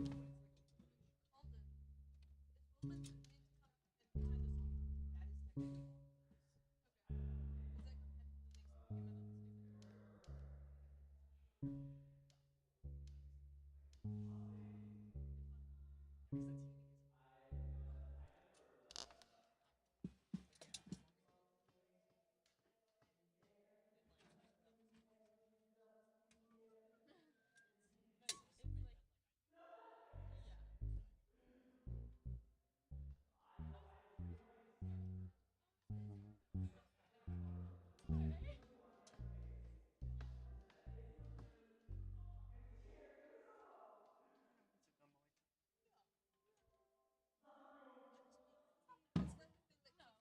I didn't know that stuff.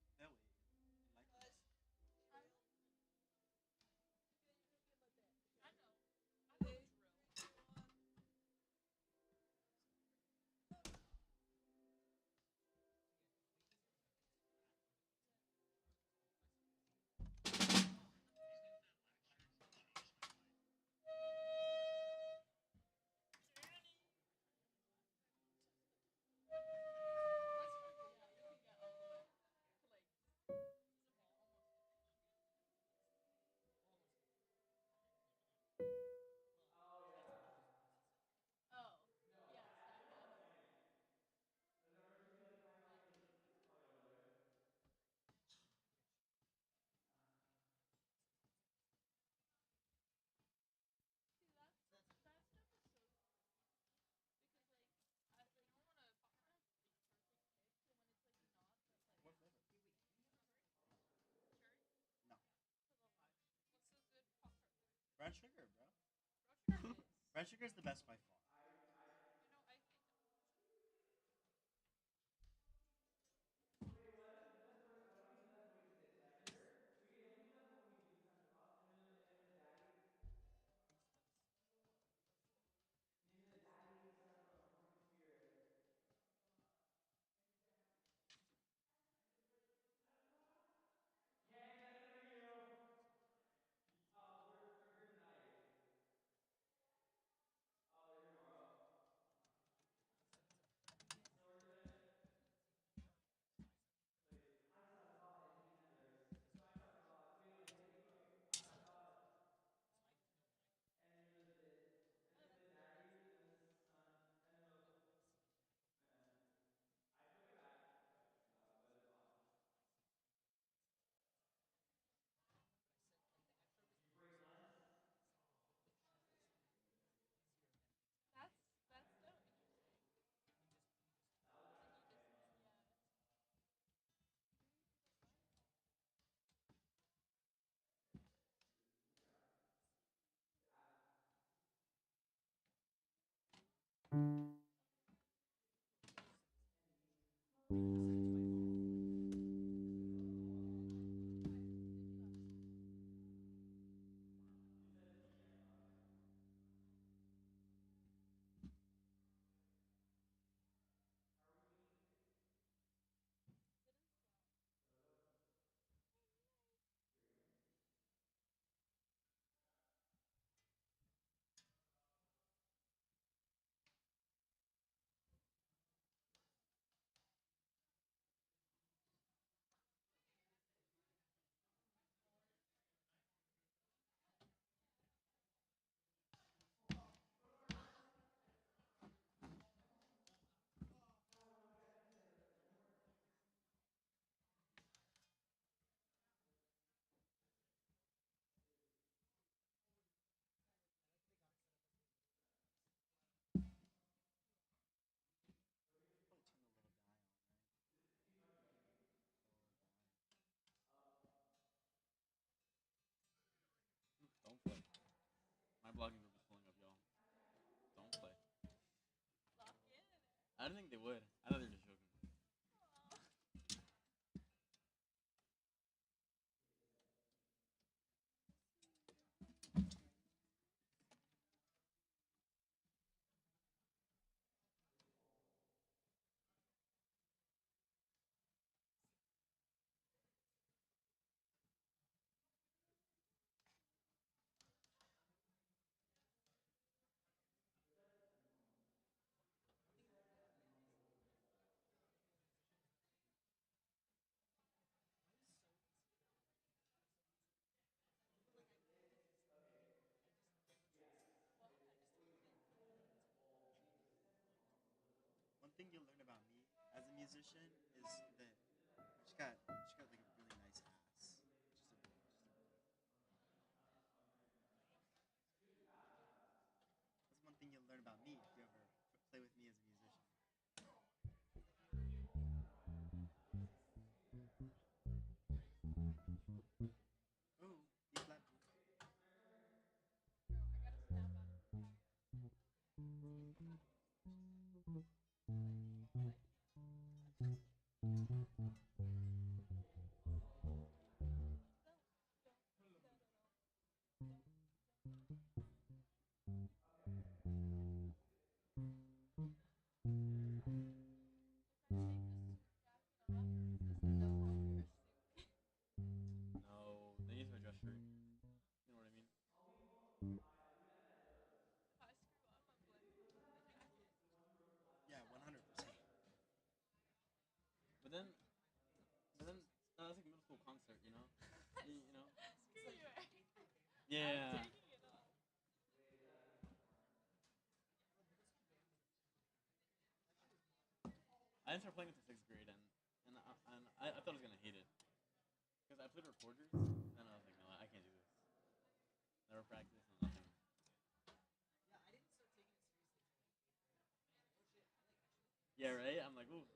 When I see gum, I don't usually do gum, but when I see it in front of me, I do it. I be gumming. That way, enlighten us. What flavor? No. Brown sugar, bro. Brown sugar is the best by far. I don't think they would. I thought they were just joking. One thing you'll learn about me as a musician is that she got like a really nice ass. That's one thing you'll learn about me if you ever play with me as a musician. Oh, B flat. No, they use my dress shirt. You know what I mean? Yeah, 100%. But then, but then, no, that's like a middle school concert, you know? You know? Yeah. I didn't start playing until sixth grade, and I thought I was gonna hate it because I played recorders, and I was like, no, I can't do this. Never practice, no nothing. Yeah, right. I'm like, ooh,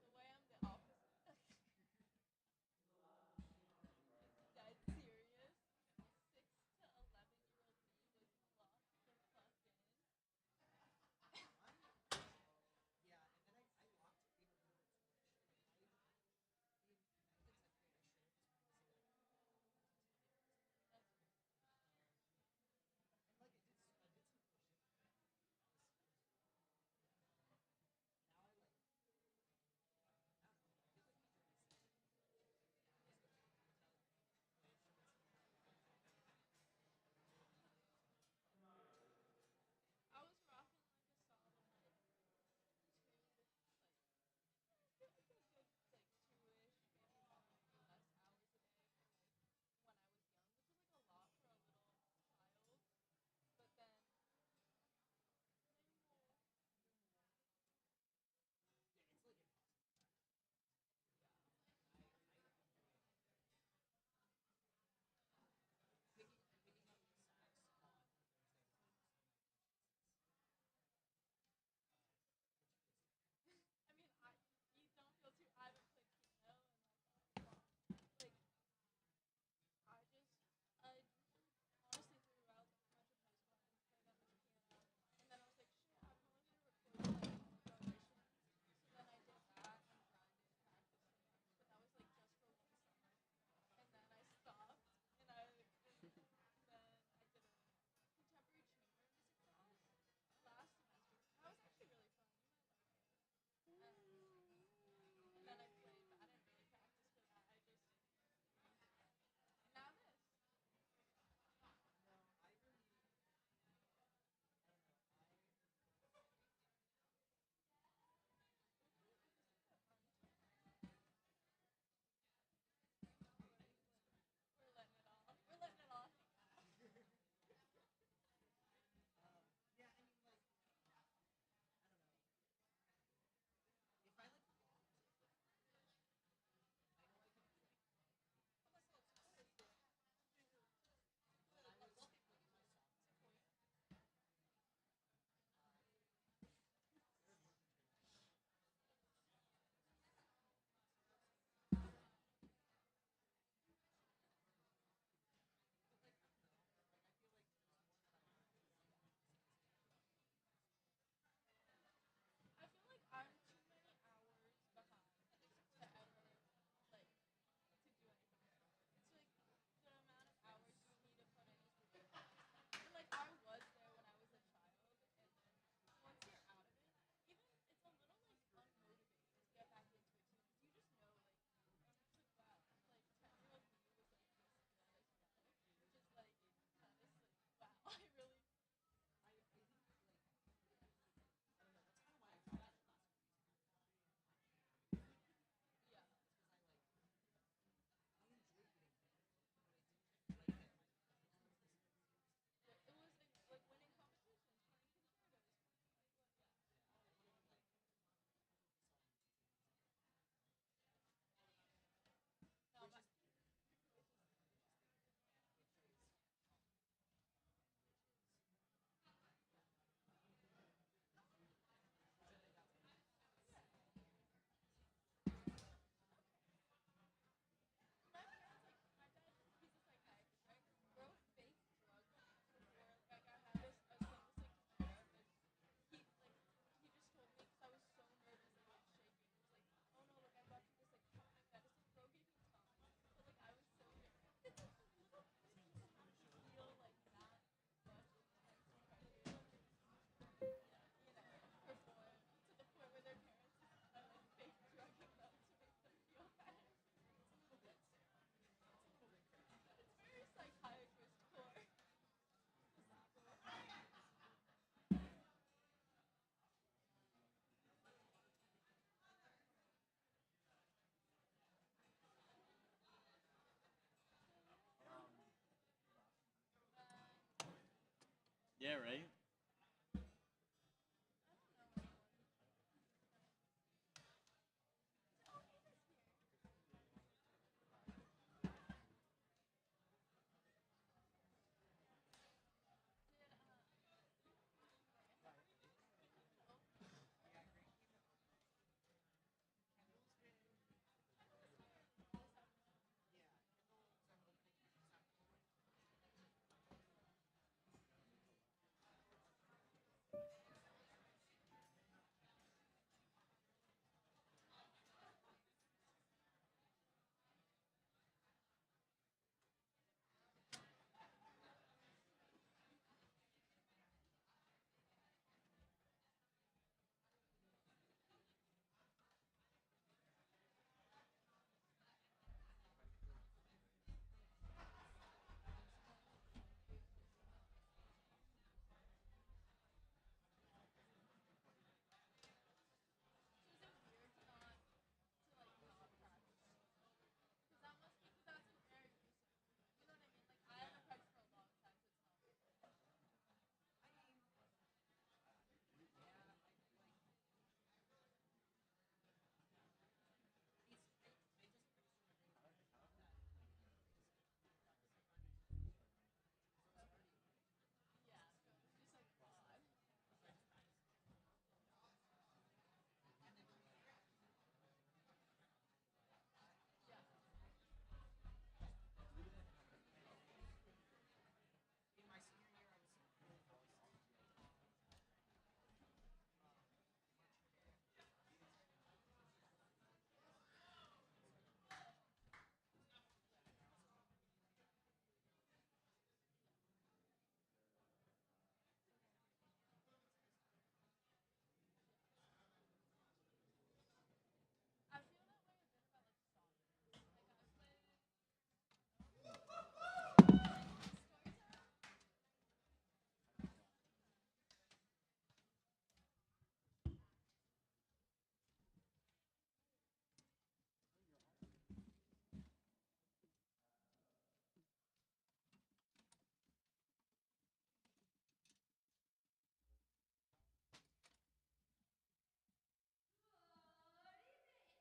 Yeah, right.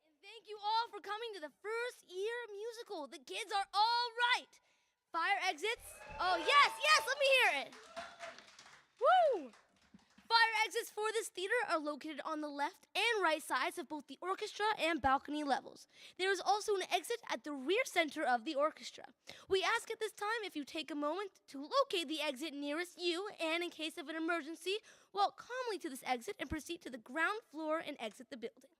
And thank you all for coming to the first year musical. The kids are all right. Fire exits. Oh, yes, yes, let me hear it. Woo! Fire exits for this theater are located on the left and right sides of both the orchestra and balcony levels. There is also an exit at the rear center of the orchestra. We ask at this time if you take a moment to locate the exit nearest you and, in case of an emergency, walk calmly to this exit and proceed to the ground floor and exit the building.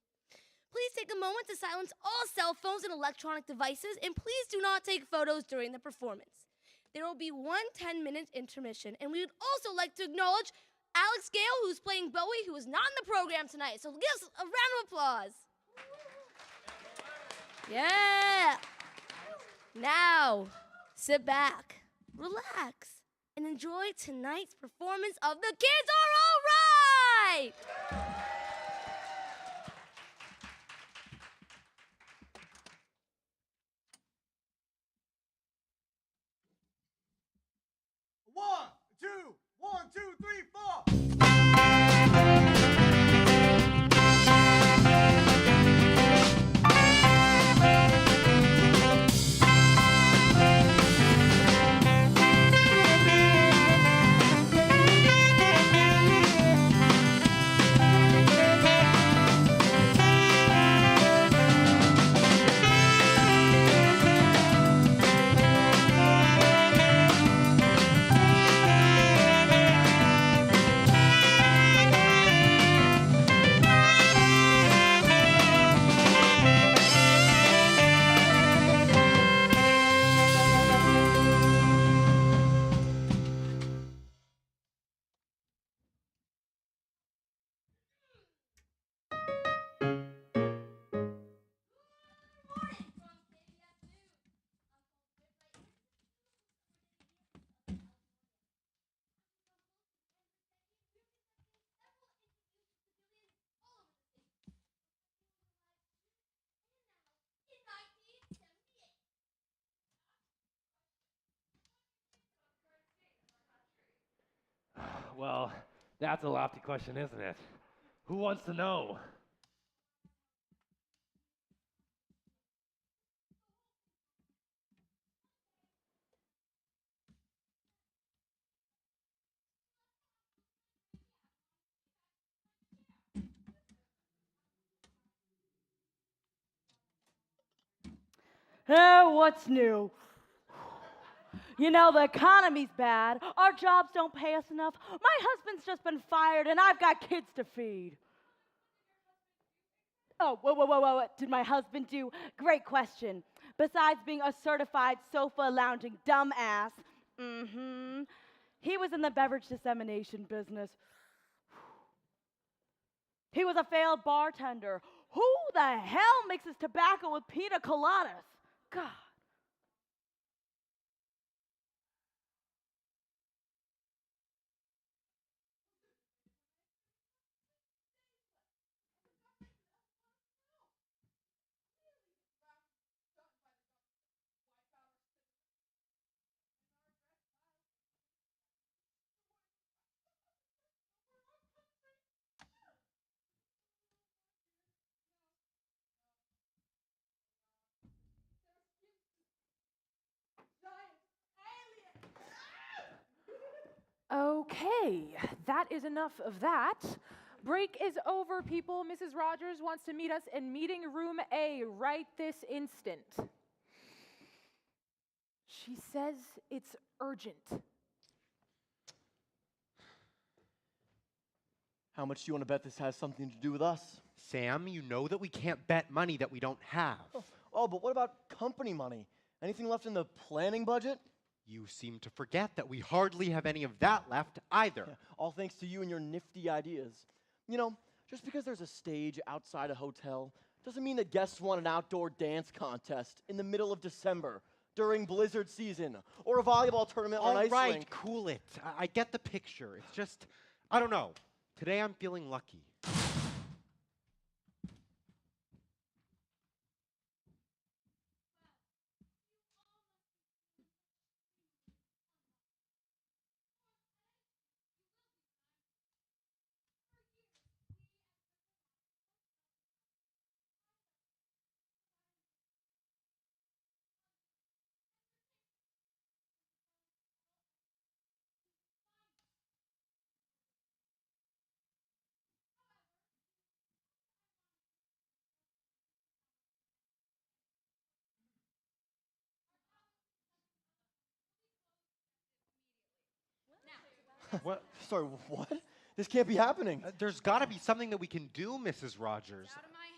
Please take a moment to silence all cell phones and electronic devices, and please do not take photos during the performance. There will be one 10-minute intermission, and we would also like to acknowledge Alex Gale, who's playing Bowie, who is not in the program tonight. So give us a round of applause. Yeah. Now, sit back, relax, and enjoy tonight's performance of The Kids Are All Right! One, two, three, four. Well, that's a lofty question, isn't it? Who wants to know? Oh, what's new? You know, the economy's bad. Our jobs don't pay us enough. My husband's just been fired, and I've got kids to feed. Oh, whoa. What did my husband do? Great question. Besides being a certified sofa lounging dumbass, he was in the beverage dissemination business. He was a failed bartender. Who the hell mixes tobacco with pina coladas? God. Okay, that is enough of that. Break is over, people. Mrs. Rogers wants to meet us in meeting room A right this instant. She says it's urgent. How much do you want to bet this has something to do with us? Sam, you know that we can't bet money that we don't have. Oh, but what about company money? Anything left in the planning budget? You seem to forget that we hardly have any of that left either. Yeah, all thanks to you and your nifty ideas. You know, just because there's a stage outside a hotel doesn't mean that guests want an outdoor dance contest in the middle of December during blizzard season or a volleyball tournament on All ice right, rink. cool it. I get the picture. It's just, I don't know. Today I'm feeling lucky. What? Sorry, what? This can't be happening. There's got to be something that we can do, Mrs. Rogers. Out of my hands.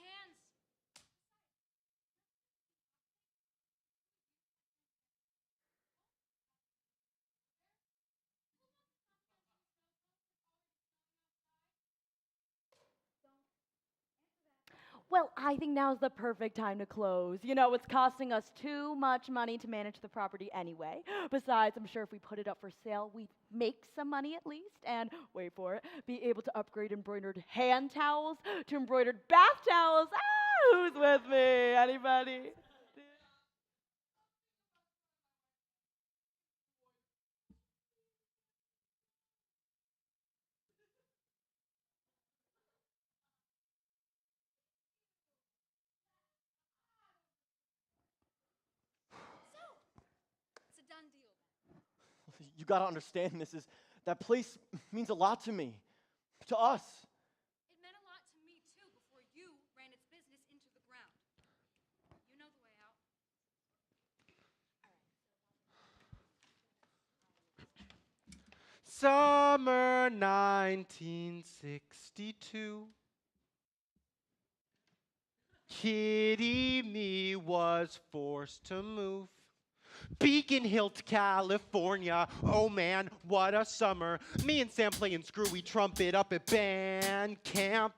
Well, I think now's the perfect time to close. You know, it's costing us too much money to manage the property anyway. Besides, I'm sure if we put it up for sale, we'd make some money at least and, wait for it, be able to upgrade embroidered hand towels to embroidered bath towels. Ah, who's with me? Anybody? It's a done deal. You gotta understand, Mrs. That place means a lot to me. To us. It meant a lot to me too before you ran its business into the ground. You know the way out. Summer 1962. Kitty me was forced to move. Beacon Hill to California. Oh man, what a summer. Me and Sam playing screwy trumpet up at band camp.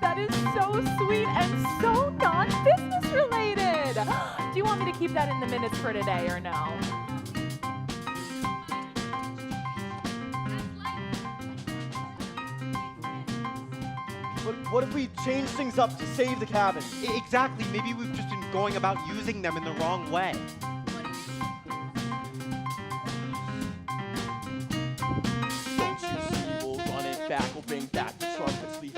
That is so sweet and so non-business related. Do you want me to keep that in the minutes for today or no? But what if we change things up to save the cabin? Exactly, maybe we've just been going about using them in the wrong way. Don't you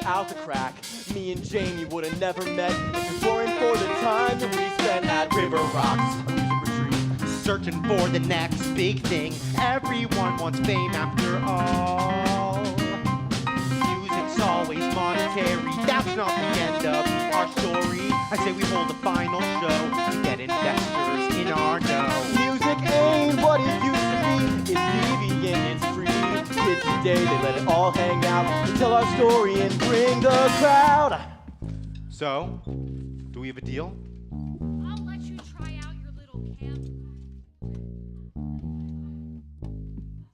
without the crack. Me and Jamie would have never met if it weren't for the time that we spent at River Rocks, a music retreat. Searching for the next big thing. Everyone wants fame after all. Music's always monetary. That's not the end of our story. I say we hold a final show to get investors in our know. Music ain't what it used to be. It's deviant, it's free. Kids today, they let it all hang out and tell our story and bring the crowd. So, do we have a deal? I'll let you try out your little camp.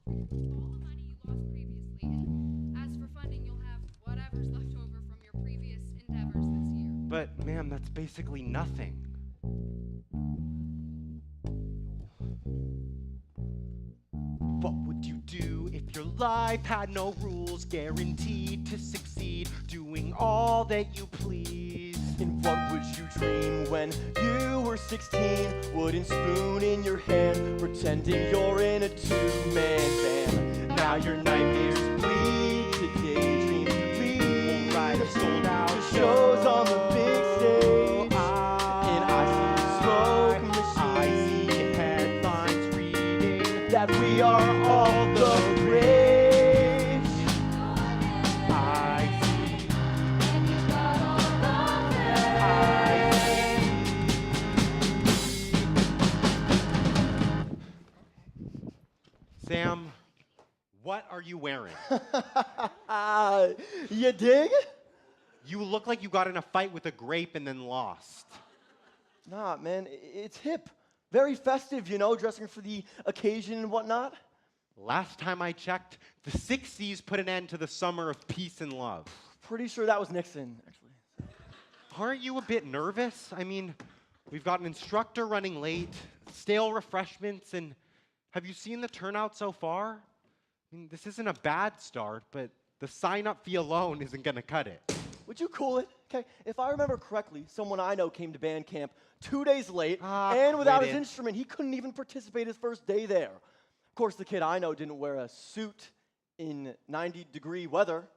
All the money you lost previously, and as for funding, you'll have whatever's left over from your previous endeavors this year. But, ma'am, that's basically nothing. What would you do if your life had no rules, guaranteed to succeed, doing all that you please? And what would you dream when you were 16? Wooden spoon in your hand, pretending you're in a two-man band. Now your nightmares bleed to daydreams. We have sold out shows on the big stage. And I see the smoke I machine see headlines reading that we are all the rage. I see. Sam, what are you wearing? You dig? You look like you got in a fight with a grape and then lost. Nah, man, it's hip. Very festive, you know, dressing for the occasion and whatnot. Last time I checked, the 60s put an end to the summer of peace and love. Pretty sure that was Nixon, actually. Aren't you a bit nervous? I mean, we've got an instructor running late, stale refreshments, and have you seen the turnout so far? I mean, this isn't a bad start, but the sign-up fee alone isn't going to cut it. Would you cool it? Okay, if I remember correctly, someone I know came to band camp 2 days late, and without his quit it. instrument, he couldn't even participate his first day there. Of course, the kid I know didn't wear a suit in 90-degree weather.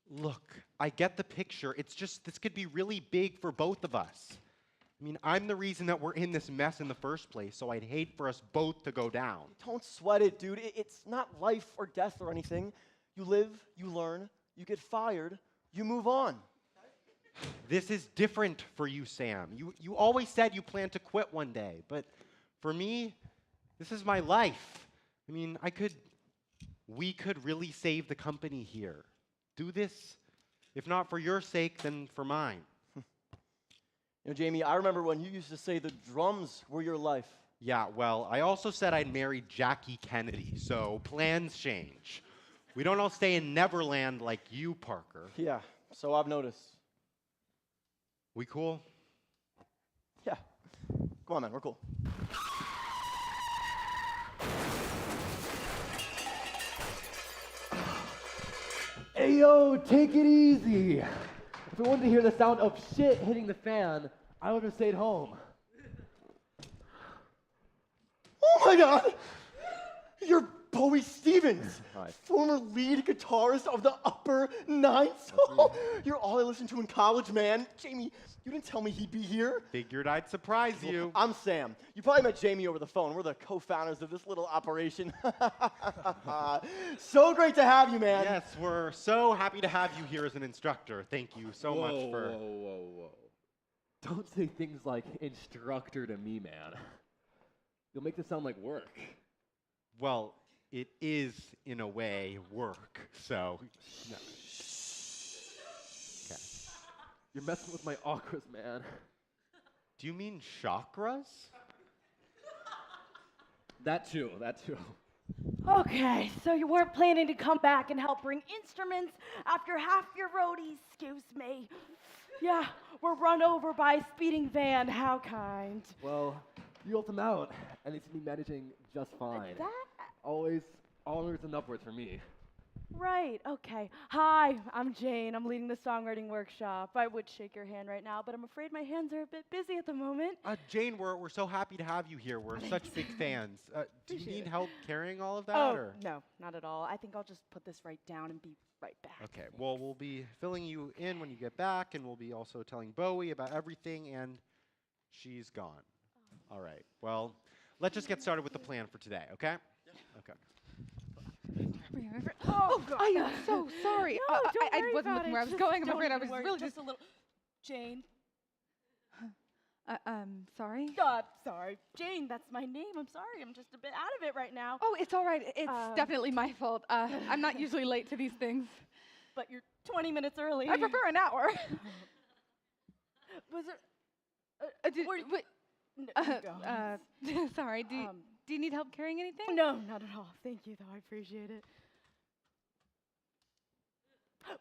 Look, I get the picture. It's just this could be really big for both of us. I mean, I'm the reason that we're in this mess in the first place, so I'd hate for us both to go down. Don't sweat it, dude. It's not life or death or anything. You live, you learn, you get fired, you move on. This is different for you, Sam. You always said you planned to quit one day, but for me, this is my life. I mean, we could really save the company here. Do this, if not for your sake, then for mine. You know, Jamie, I remember when you used to say the drums were your life. Yeah, well, I also said I'd marry Jackie Kennedy, so plans change. We don't all stay in Neverland like you, Parker. Yeah, so I've noticed. We cool? Yeah. Come on, man, we're cool. Hey yo, take it easy. If I wanted to hear the sound of shit hitting the fan, I would have stayed home. Oh my God! You're Bowie Stevens, Hi. former lead guitarist of the Upper Ninth. You're all I listened to in college, man. Jamie, you didn't tell me he'd be here. Figured I'd surprise you. I'm Sam. You probably met Jamie over the phone. We're the co-founders of this little operation. So great to have you, man. Yes, we're so happy to have you here as an instructor. Thank you so much for... Whoa. Don't say things like instructor to me, man. You'll make this sound like work. Well, it is, in a way, work, so... No. Okay. You're messing with my chakras, man. Do you mean chakras? That too. Okay, so you weren't planning to come back and help bring instruments after half your roadies, excuse me. Yeah, we're run over by a speeding van, how kind. Well, you helped him out, and they seem to be managing just fine. That? Always onwards and upwards for me. Right, okay. Hi, I'm Jane. I'm leading the songwriting workshop. I would shake your hand right now, but I'm afraid my hands are a bit busy at the moment. Jane, we're so happy to have you here. We're such big fans. Do you Appreciate need it. help carrying all of that? Oh, or? no, not at all. I think I'll just put this right down and be right back. Okay, well, we'll be filling you in when you get back, and we'll be also telling Bowie about everything, and she's gone. All right, well, let's just get started with the plan for today, okay? Okay. Oh, God. I am so sorry. No, don't I worry wasn't about looking it. where I was Just going. I'm don't afraid I even was worry. really Just a little. Jane. Sorry. Sorry. Jane, that's my name. I'm sorry. I'm just a bit out of it right now. Oh, it's all right. It's Um, definitely my fault. I'm not usually late to these things. But you're 20 minutes early. I prefer an hour. Was it? Sorry. Do you need help carrying anything? No, not at all. Thank you, though. I appreciate it.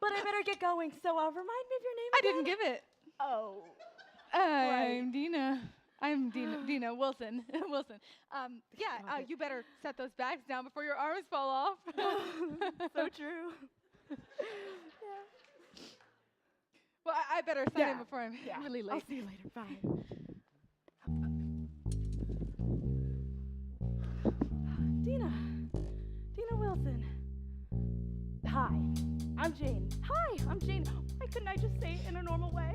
But I better get going. So, remind me of your name. I again? didn't give it. Oh. I'm Dina. I'm Dina Wilson. Wilson. Yeah. Got it. You better set those bags down before your arms fall off. So true. Well, I better sign in before I'm really late. I'll see you later. Bye. Dina Wilson. Hi, I'm Jane. Hi, I'm Jane. Why couldn't I just say it in a normal way?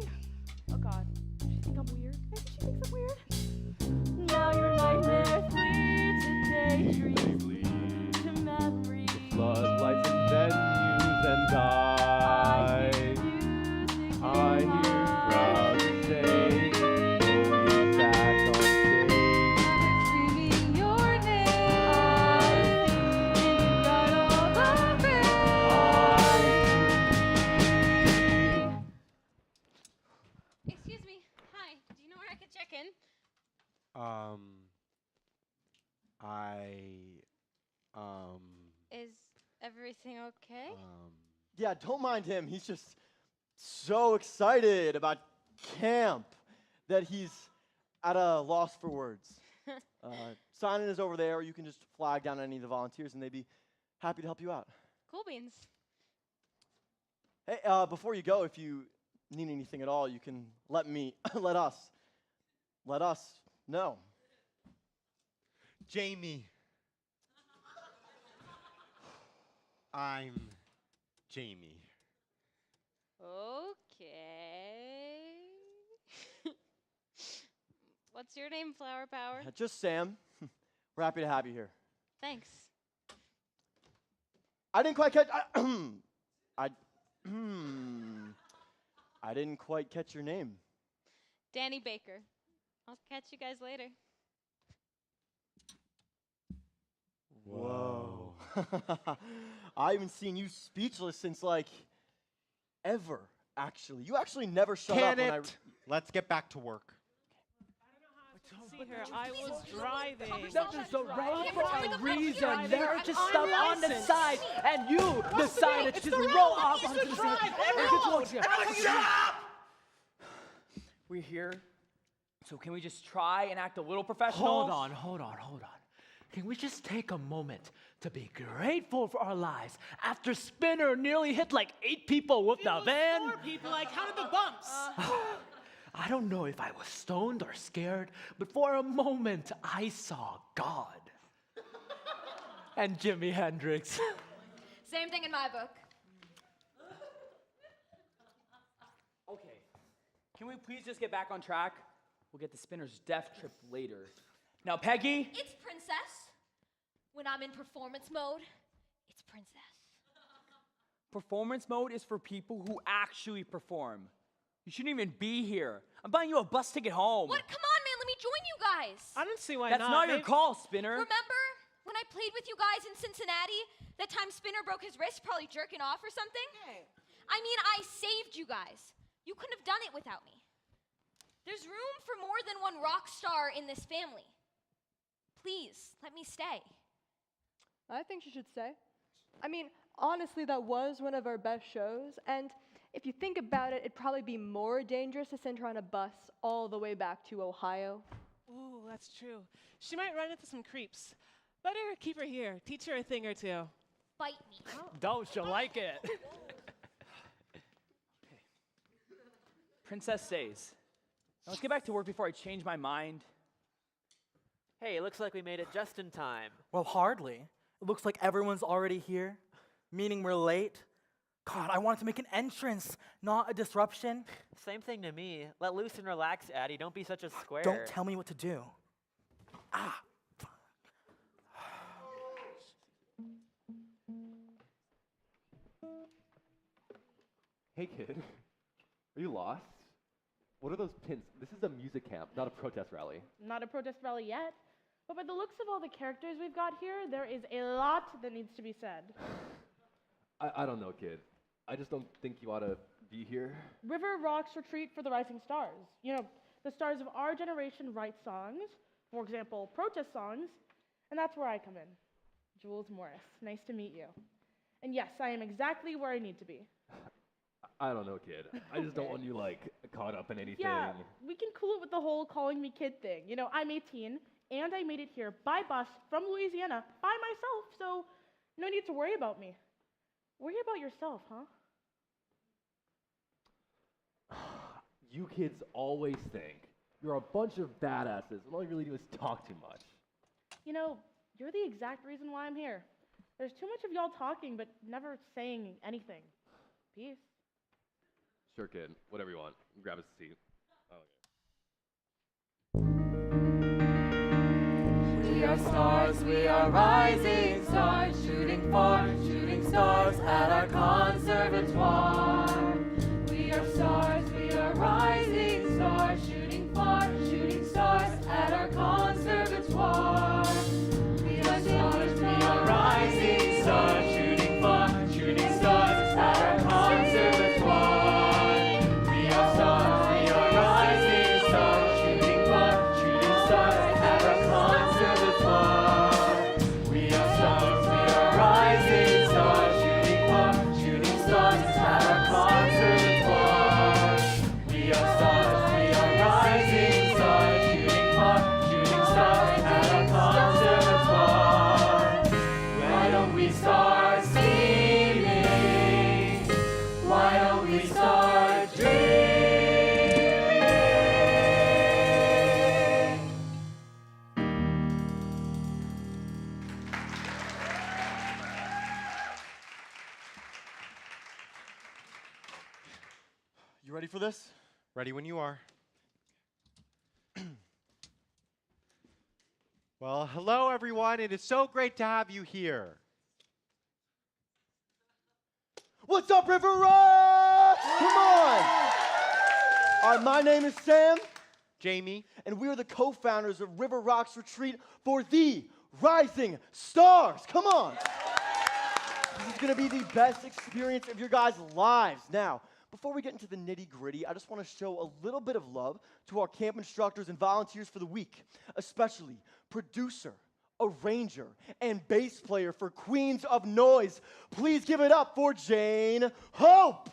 Oh God, does she think I'm weird? Maybe she thinks I'm weird. Now your nightmares lead to daydreams, to memories. Floodlights and venues and I hear crowds say, Bowie's back on stage. Screaming your name. Got all the Excuse me. Hi. Do you know where I could check in? Is everything okay? Yeah, don't mind him. He's just so excited about camp that he's at a loss for words. Sign-in is over there, or you can just flag down any of the volunteers, and they'd be happy to help you out. Cool beans. Hey, before you go, if you need anything at all, you can let us know. Jamie. I'm Jamie. Okay. What's your name, Flower Power? Just Sam. We're happy to have you here. Thanks. I didn't quite catch. I didn't quite catch your name. Danny Baker. I'll catch you guys later. Whoa. I haven't seen you speechless since like ever. Actually, you actually never shut up when I. Let's get back to work. See her, I was driving. That was the right for a reason. There just stuff on the side, and you decided to just roll off onto the side. We're here, so can we just try and act a little professional? Hold on. Can we just take a moment to be grateful for our lives after Spinner nearly hit like 8 people with the van? 4 people, I counted the bumps. I don't know if I was stoned or scared, but for a moment I saw God. And Jimi Hendrix. Same thing in my book. Okay, can we please just get back on track? We'll get the Spinner's death trip later. Now, Peggy. It's Princess. When I'm in performance mode, it's Princess. Performance mode is for people who actually perform. You shouldn't even be here. I'm buying you a bus ticket home. What? Come on, man. Let me join you guys. I don't see why That's not your Maybe- call, Spinner. Remember when I played with you guys in Cincinnati? That time Spinner broke his wrist, probably jerking off or something? I mean, I saved you guys. You couldn't have done it without me. There's room for more than one rock star in this family. Please, let me stay. I think she should stay. I mean, honestly, that was one of our best shows, and if you think about it, it'd probably be more dangerous to send her on a bus all the way back to Ohio. Ooh, that's true. She might run into some creeps. Better keep her here. Teach her a thing or two. bite me. Don't you like it? Princess says, now let's get back to work before I change my mind. Hey, it looks like we made it just in time. Well, hardly. It looks like everyone's already here, meaning we're late. God, I wanted to make an entrance, not a disruption. Same thing to me. Let loose and relax, Addie. Don't be such a square. Don't tell me what to do. Hey kid, are you lost? What are those pins? This is a music camp, not a protest rally. Not a protest rally yet, but by the looks of all the characters we've got here, there is a lot that needs to be said. I don't know, kid. I just don't think you ought to be here. River Rocks Retreat for the Rising Stars. You know, the stars of our generation write songs, for example, protest songs, and that's where I come in. Jules Morris, nice to meet you. And yes, I am exactly where I need to be. I don't know, kid. I just don't want you, like, caught up in anything. Yeah, we can cool it with the whole calling me kid thing. You know, I'm 18, and I made it here by bus from Louisiana by myself, so no need to worry about me. Worry about yourself, huh? You kids always think you're a bunch of badasses, and all you really do is talk too much. You know, you're the exact reason why I'm here. There's too much of y'all talking, but never saying anything. Peace. Sure, kid. Whatever you want. Grab a seat. We are stars, we are rising stars, shooting far, shooting stars at our conservatoire. We are stars, we are rising stars, shooting far, shooting stars at our conservatoire. We are stars, we are rising stars, shooting far, shooting stars at our conservatoire. We are stars, we are rising stars, shooting far, shooting stars at our conservatoire. We are stars, we are rising stars, shooting far, shooting stars at our conservatoire. We are stars, we are rising stars, shooting far, shooting stars at our conservatoire. Why don't we start scheming? Why don't we start dreaming? You ready for this? Ready when you are. Well, hello everyone. It is so great to have you here. What's up, River Rocks? Come on! All right, my name is Sam. Jamie. And we are the co-founders of River Rocks Retreat for the Rising Stars. Come on! This is going to be the best experience of your guys' lives. Now, before we get into the nitty-gritty, I just want to show a little bit of love to our camp instructors and volunteers for the week, especially producer, arranger, and bass player for Queens of Noise. Please give it up for Jane Hope.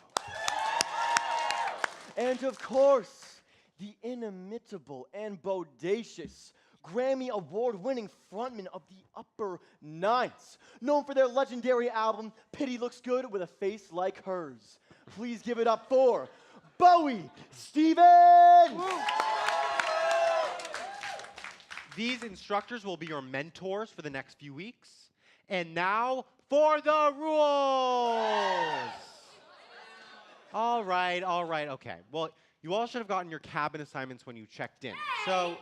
And of course, the inimitable and bodacious Grammy Award-winning frontman of the Upper Ninths, known for their legendary album, Pity Looks Good with a Face Like Hers. Please give it up for Bowie Stevens! These instructors will be your mentors for the next few weeks. And now for the rules. All right, okay. Well, you all should have gotten your cabin assignments when you checked in. So,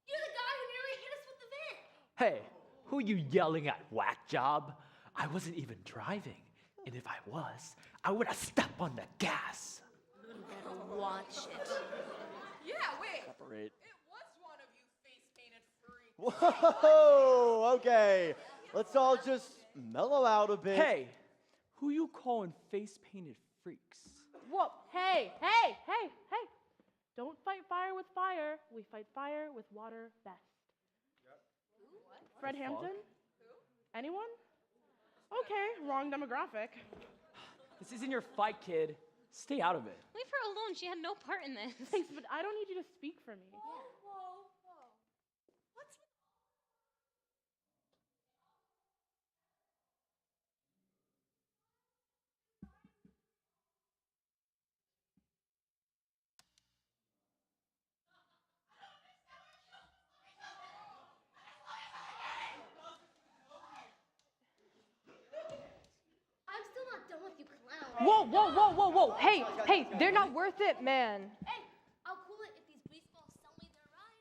You're the guy who nearly hit us with the van. Hey, who you yelling at, whack job? I wasn't even driving. And if I was, I would have stepped on the gas. You better watch it. Yeah, wait. Separate. It was one of you face-painted freaks. Whoa, okay. Let's all just mellow out a bit. Hey, who you calling face-painted freaks? Whoa, hey. Don't fight fire with fire. We fight fire with water best. Fred Hampton? Who? Anyone? Okay, wrong demographic. This isn't your fight, kid. Stay out of it. Leave her alone. She had no part in this. Thanks, but I don't need you to speak for me. Whoa, whoa, whoa, whoa, whoa. Hey, hey, they're not worth it, man. Hey, I'll cool it if these grease balls sell me their ride.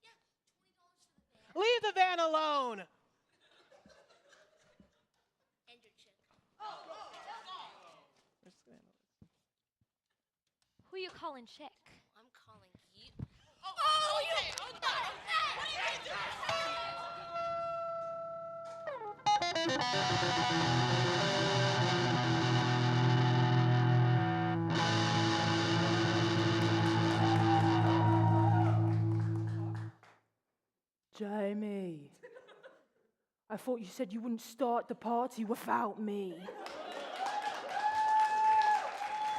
Yeah, Leave the van alone. and your chick. Who you calling chick? I'm calling you. Oh, you. Jamie, I thought you said you wouldn't start the party without me.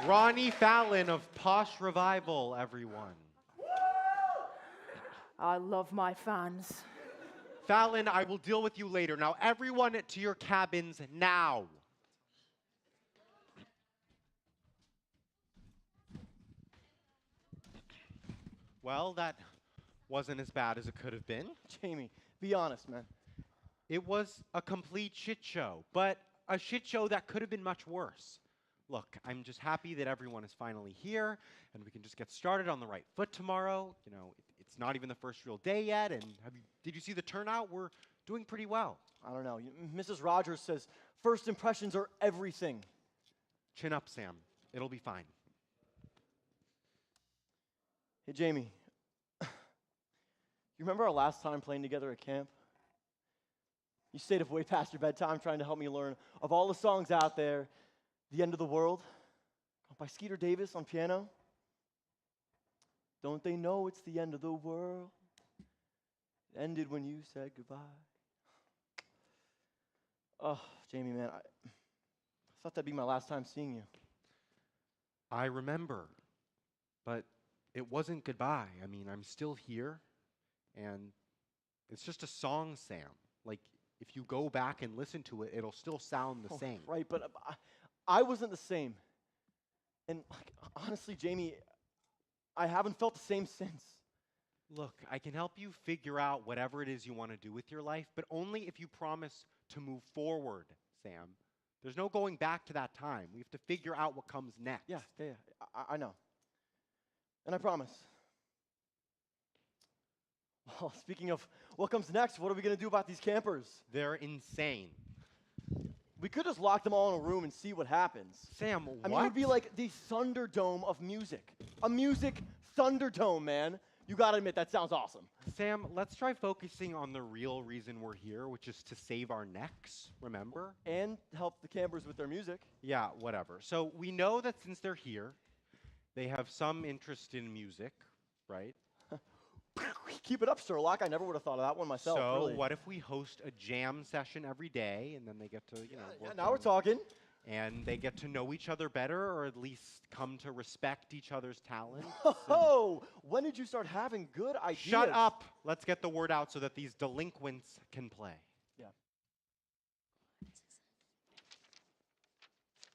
Ronnie Fallon of Posh Revival, everyone. I love my fans. Fallon, I will deal with you later. Now, everyone to your cabins now. Well, that wasn't as bad as it could have been. Jamie, be honest, man. It was a complete shit show, but a shit show that could have been much worse. Look, I'm just happy that everyone is finally here and we can just get started on the right foot tomorrow. You know, it's not even the first real day yet, and did you see the turnout? We're doing pretty well. I don't know. Mrs. Rogers says first impressions are everything. Chin up, Sam. It'll be fine. Hey, Jamie. You remember our last time playing together at camp? You stayed up way past your bedtime trying to help me learn of all the songs out there. The End of the World by Skeeter Davis on piano. Don't they know it's the end of the world? It ended when you said goodbye. Oh, Jamie, man, I thought that'd be my last time seeing you. I remember, but it wasn't goodbye. I mean, I'm still here, and it's just a song, Sam. Like, if you go back and listen to it, it'll still sound the same. Right, but I wasn't the same. And like, honestly, Jamie, I haven't felt the same since. Look, I can help you figure out whatever it is you want to do with your life, but only if you promise to move forward, Sam. There's no going back to that time. We have to figure out what comes next. Yeah, I know. And I promise. Well, speaking of what comes next, what are we going to do about these campers? They're insane. We could just lock them all in a room and see what happens. Sam, I mean, it would be like the Thunderdome of music. A music Thunderdome, man. You gotta admit, that sounds awesome. Sam, let's try focusing on the real reason we're here, which is to save our necks, remember? And help the campers with their music. Yeah, whatever. So we know that since they're here, they have some interest in music, right? Keep it up, Sherlock. I never would have thought of that one myself. So really. what if we host a jam session every day, and then they get to, work now we're on- talking. And they get to know each other better, or at least come to respect each other's talents. Oh, when did you start having good ideas? Shut up! Let's get the word out so that these delinquents can play. Yeah.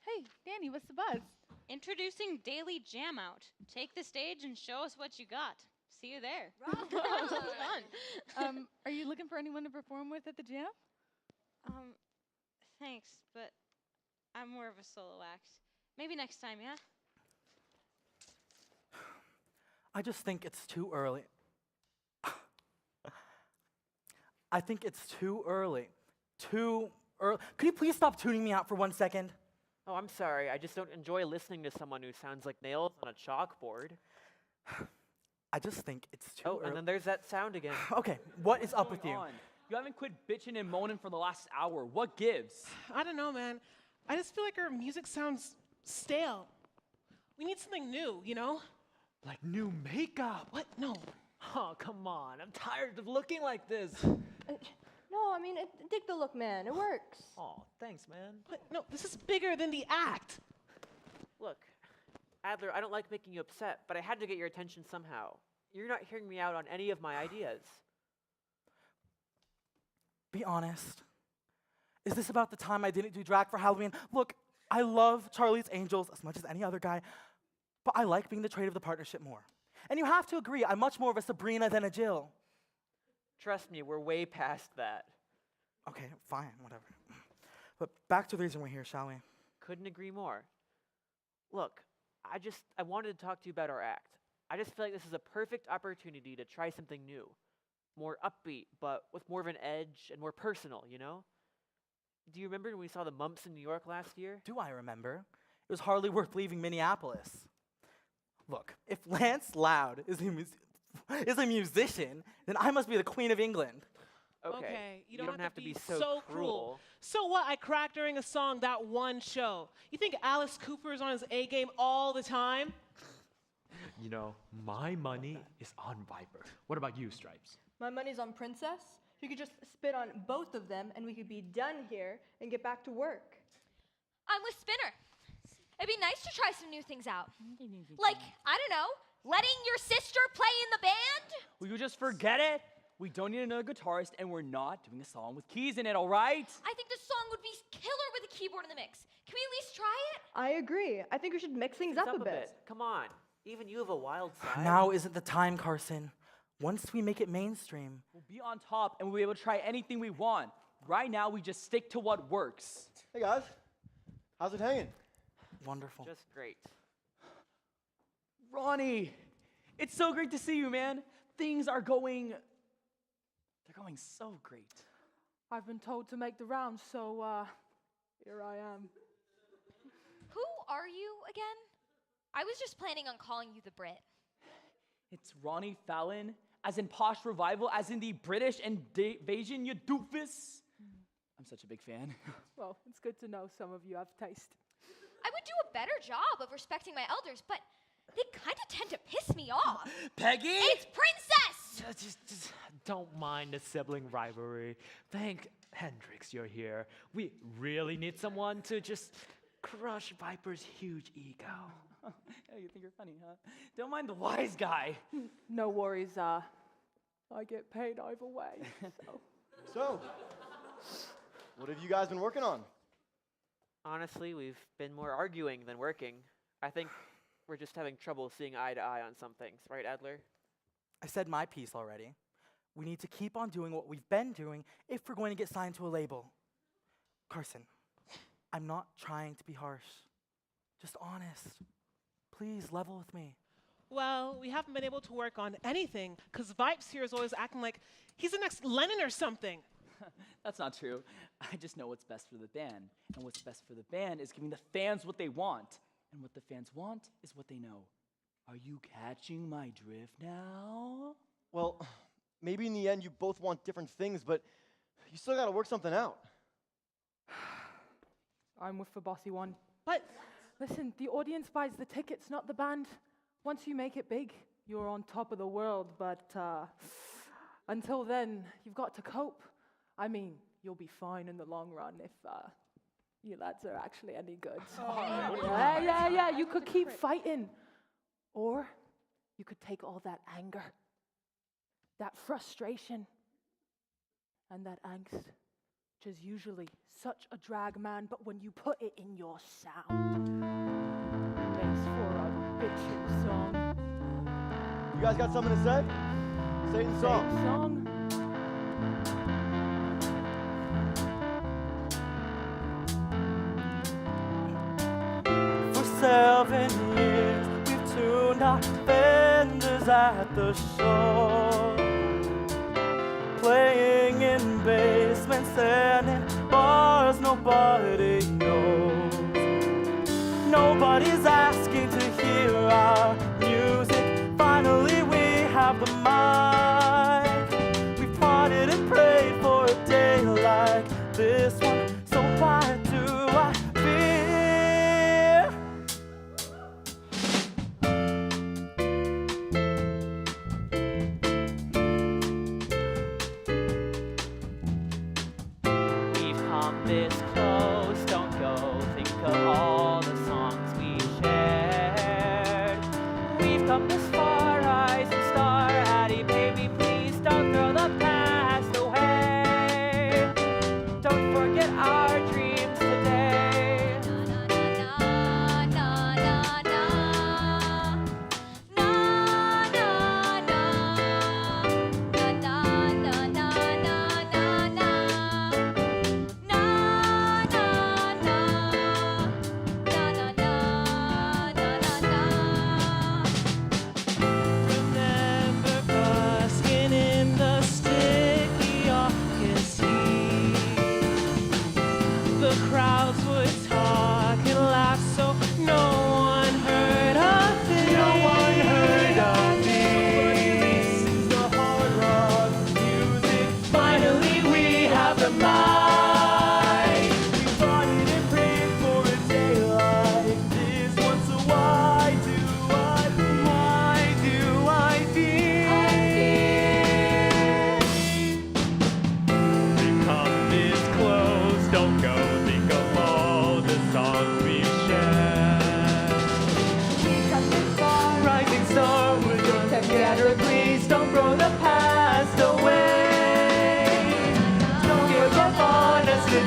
Hey, Danny, what's the buzz? Introducing Daily Jam Out. Take the stage and show us what you got. See you there. Sounds fun. Are you looking for anyone to perform with at the jam? Thanks, but I'm more of a solo act. Maybe next time, yeah? I just think it's too early. I think it's too early. Too early. Could you please stop tuning me out for 1 second? Oh, I'm sorry. I just don't enjoy listening to someone who sounds like nails on a chalkboard. I just think it's too Oh, early. and then there's that sound again. Okay, what is up with you? You haven't quit bitching and moaning for the last hour. What gives? I don't know, man. I just feel like our music sounds stale. We need something new, you know? Like new makeup. What? No. Oh, come on. I'm tired of looking like this. No, I mean, dig the look, man. It works. Oh, thanks, man. What? No, this is bigger than the act. Look, Adler, I don't like making you upset, but I had to get your attention somehow. You're not hearing me out on any of my ideas. Be honest. Is this about the time I didn't do drag for Halloween? Look, I love Charlie's Angels as much as any other guy, but I like being the trade of the partnership more. And you have to agree, I'm much more of a Sabrina than a Jill. Trust me, we're way past that. Okay, fine, whatever. But back to the reason we're here, shall we? Couldn't agree more. Look, I wanted to talk to you about our act. I just feel like this is a perfect opportunity to try something new. More upbeat, but with more of an edge and more personal, you know? Do you remember when we saw the Mumps in New York last year? Do I remember? It was hardly worth leaving Minneapolis. Look, if Lance Loud is a musician, then I must be the Queen of England. Okay, you don't have to be so cruel. So what? I cracked during a song that one show. You think Alice Cooper is on his A game all the time? You know, my money is on Viper. What about you, Stripes? My money's on Princess. You could just spit on both of them and we could be done here and get back to work. I'm with Spinner. It'd be nice to try some new things out. Like, I don't know, letting your sister play in the band? Will you just forget it? We don't need another guitarist, and we're not doing a song with keys in it, all right? I think the song would be killer with a keyboard in the mix. Can we at least try it? I agree. I think we should mix things up a bit. Come on. Even you have a wild side. Now isn't the time, Carson. Once we make it mainstream. We'll be on top, and we'll be able to try anything we want. Right now, we just stick to what works. Hey guys, how's it hanging? Wonderful. Just great. Ronnie, it's so great to see you, man. Things are going... They're going so great. I've been told to make the rounds, so here I am. Who are you again? I was just planning on calling you the Brit. It's Ronnie Fallon, as in Posh Revival, as in the British invasion, you doofus. I'm such a big fan. Well, it's good to know some of you have taste. I would do a better job of respecting my elders, but they kind of tend to piss me off. Peggy? It's Princess! Just don't mind the sibling rivalry. Thank Hendrix you're here. We really need someone to just crush Viper's huge ego. Yeah, you think you're funny, huh? Don't mind the wise guy. No worries, I get paid either way. So, what have you guys been working on? Honestly, we've been more arguing than working. I think we're just having trouble seeing eye to eye on some things, right, Adler? I said my piece already. We need to keep on doing what we've been doing if we're going to get signed to a label. Carson, I'm not trying to be harsh. Just honest. Please level with me. Well, we haven't been able to work on anything because Vibes here is always acting like he's the next Lennon or something. That's not true. I just know what's best for the band. And what's best for the band is giving the fans what they want. And what the fans want is what they know. Are you catching my drift now? Well, maybe in the end you both want different things, but you still gotta work something out. I'm with the bossy one. But listen, the audience buys the tickets, not the band. Once you make it big, you're on top of the world, but until then, you've got to cope. I mean, you'll be fine in the long run if you lads are actually any good. Yeah, you could keep fighting. Or you could take all that anger, that frustration, and that angst, which is usually such a drag, man, but when you put it in your sound, it makes for a bitchin' song. You guys got something to say? Say it in song. For 7 years, we've tuned our fenders at the shore, playing in basements and in bars nobody knows. Nobody's asking to hear our music. Finally, we have the mic. We've parted and prayed for a day like this one. So why do I fear? We've come this close, don't go. Think of all the songs we shared. We've come this far, rise and star. Addie, baby, please don't throw the past away. Don't forget our dreams today.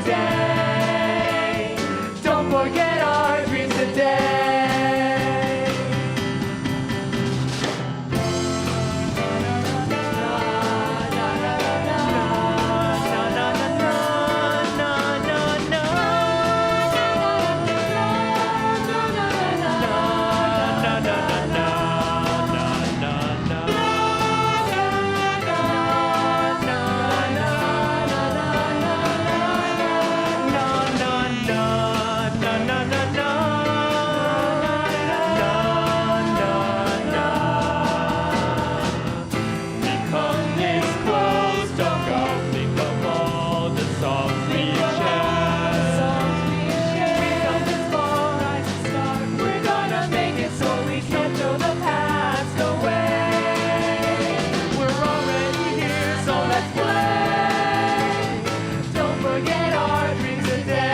today. Don't forget our dreams today. Come this close, don't go. Think of all the songs we share. We come this far, rising star. We're gonna make it so we can't throw the past away. We're already here, so let's play. Don't forget our dreams today.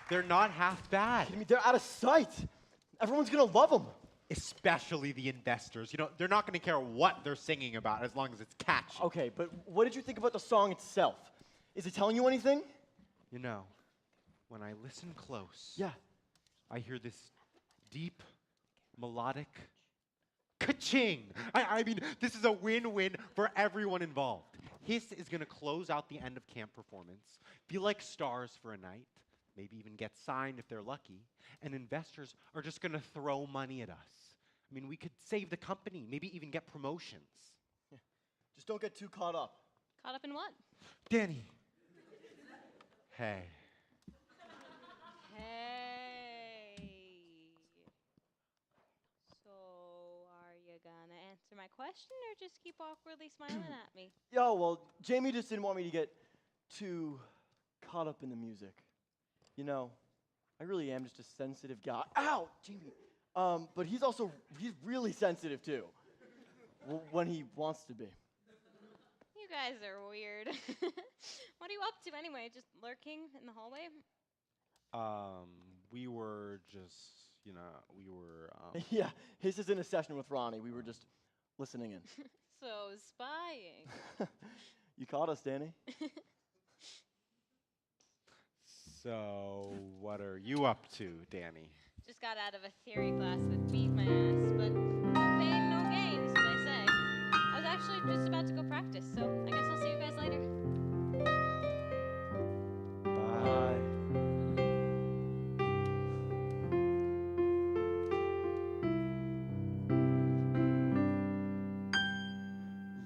They're not half bad. I mean, they're out of sight. Everyone's gonna love them. Especially the investors. You know, they're not going to care what they're singing about as long as it's catchy. Okay, but what did you think about the song itself? Is it telling you anything? You know, when I listen close, Yeah. I hear this deep, melodic ka-ching. I mean, this is a win-win for everyone involved. Hiss is going to close out the end of camp performance, be like stars for a night, maybe even get signed if they're lucky, and investors are just going to throw money at us. I mean, we could save the company, maybe even get promotions. Just don't get too caught up. Caught up in what? Danny. Hey. Hey. So, are you gonna answer my question or just keep awkwardly smiling at me? Yo, well, Jamie just didn't want me to get too caught up in the music. You know, I really am just a sensitive guy. Ow, Jamie. But he's really sensitive too, when he wants to be. You guys are weird. What are you up to anyway? Just lurking in the hallway? We were just, you know, Yeah, his is in a session with Ronnie. We were just listening in. So, spying. You caught us, Danny. So, what are you up to, Danny? Just got out of a theory class that beat my ass, but no pain, no gain, so they say. I was actually just about to go practice, so I guess I'll see you guys later. Bye.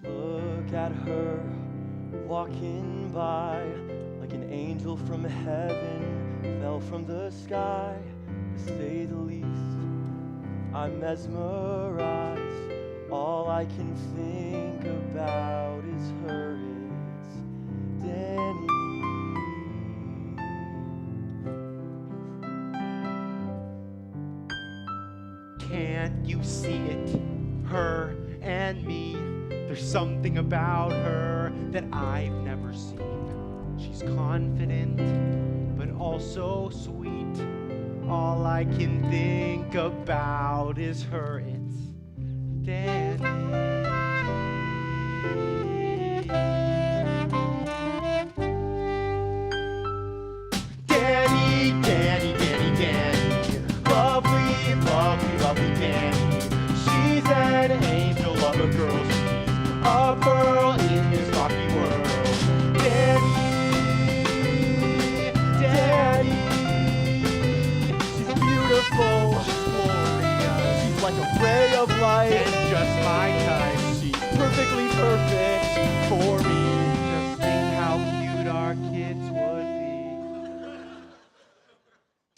Look at her walking by like an angel from heaven fell from the sky. To say the least, I'm mesmerized. All I can think about is her. It's Danny. Can't you see it? Her and me. There's something about her that I've never seen. She's confident, but also sweet. All I can think about is her. It's Danny. Danny, Danny, Danny, Danny. Lovely, lovely, lovely Danny. She's an angel of a girl. She's a pearl in this rocky world. Danny, Danny. She's beautiful, she's glorious. She's like a ray of light. And just my type. She's perfectly perfect for me. Just think how cute our kids would be.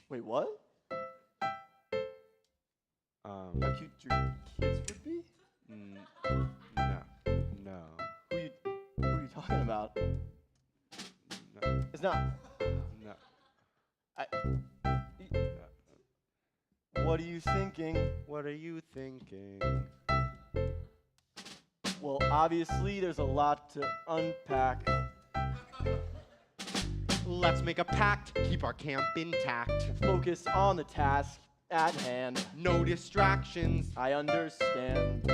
Wait, what? how cute your kids would be? No. No. Who are you talking about? No. It's not. No. What are you thinking? What are you thinking? Well, obviously, there's a lot to unpack. Let's make a pact, keep our camp intact. Focus on the task at hand. No distractions. I understand.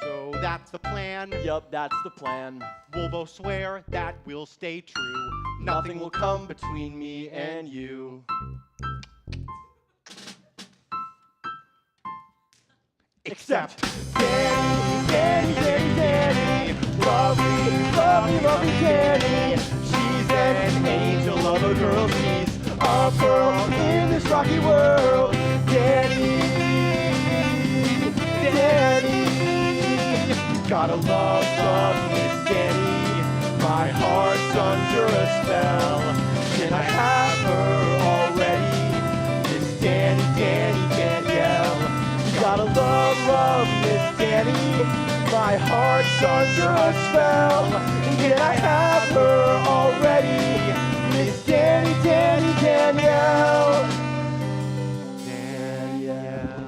So that's the plan. Yup, that's the plan. We'll both swear that we'll stay true. Nothing will come between me and you. Except Danny, lovely Danny. She's an angel of a girl. She's a pearl in this rocky world. Danny, gotta love Miss Danny. My heart's under a spell. Can I have her already? Miss Danny, Danielle. Gotta love Miss Danny. My heart's under a spell. Can I have her already? Miss Danny, Danielle. Danielle.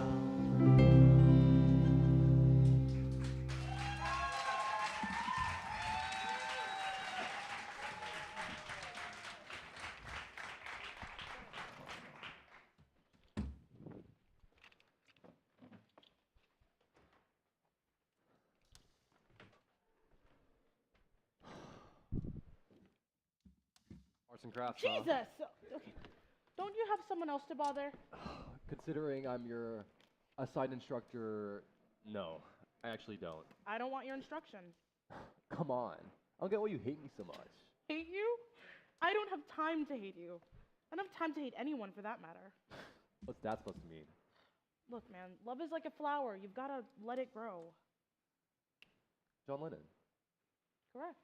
Arts and crafts. Jesus! Okay. Don't you have someone else to bother? Considering I'm your assigned instructor, no, I actually don't. I don't want your instructions. Come on. I don't get why you hate me so much. Hate you? I don't have time to hate you. I don't have time to hate anyone for that matter. What's that supposed to mean? Look, man, love is like a flower. You've got to let it grow. John Lennon. Correct.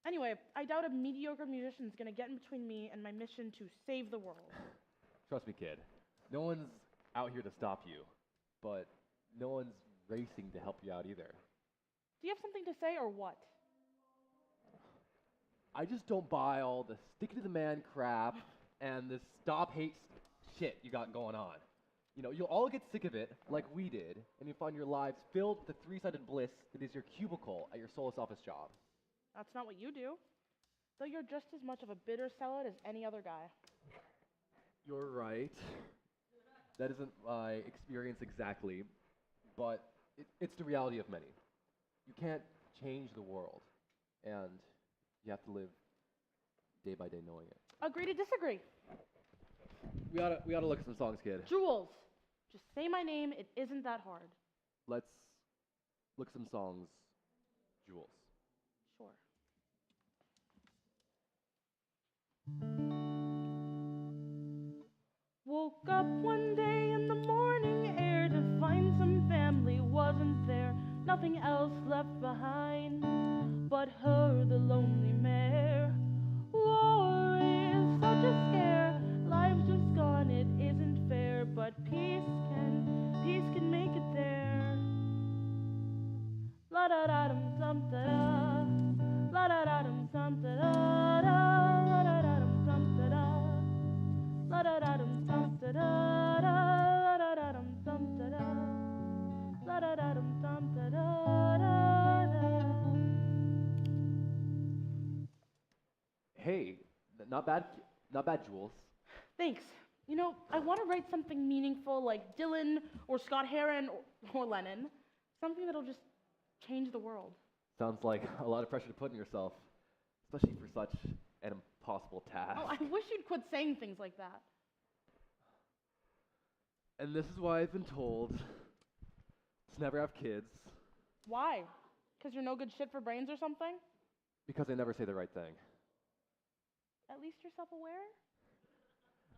Anyway, I doubt a mediocre musician's gonna get in between me and my mission to save the world. Trust me, kid. No one's out here to stop you, but no one's racing to help you out either. Do you have something to say or what? I just don't buy all the stick to the man crap and this stop hate shit you got going on. You know, you'll all get sick of it, like we did, and you'll find your lives filled with the three-sided bliss that is your cubicle at your soulless office job. That's not what you do. Though you're just as much of a bitter salad as any other guy. You're right. That isn't my experience exactly, but it's the reality of many. You can't change the world, and you have to live day by day knowing it. Agree to disagree. We oughta look at some songs, kid. Jules, just say my name. It isn't that hard. Let's look at some songs, Jules. Sure. Woke up one day in the morning air to find some family wasn't there. Nothing else left behind but her, the lonely mare. War is such a scare. Life's just gone, it isn't fair. But peace can make it there. La da da dum dum da da. La da da dum dum da da da. La da da dum dum da da. La da da dum dum da da da. La da da dum dum da da. La da da dum dum da da da. Hey, not bad, Jules. Thanks. You know, I want to write something meaningful like Dylan or Scott Heron or Lennon. Something that'll just change the world. Sounds like a lot of pressure to put on yourself, especially for such an impossible task. Oh, I wish you'd quit saying things like that. And this is why I've been told to never have kids, Why? Because you're no good shit for brains or something? because I never say the right thing. At least you're self-aware?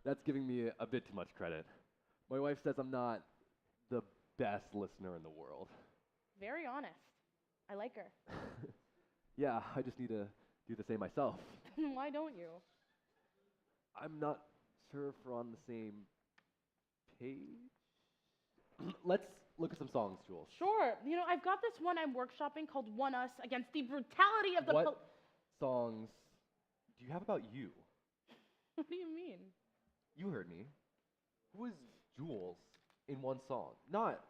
That's giving me a bit too much credit. My wife says I'm not the best listener in the world. Very honest. I like her. Yeah, I just need to do the same myself. Why don't you? I'm not sure if we're on the same page. Let's look at some songs, Jules. Sure. You know, I've got this one I'm workshopping called One Us Against the Brutality of the What songs do you have about you? What do you mean? You heard me. Who is Jules in one song? Not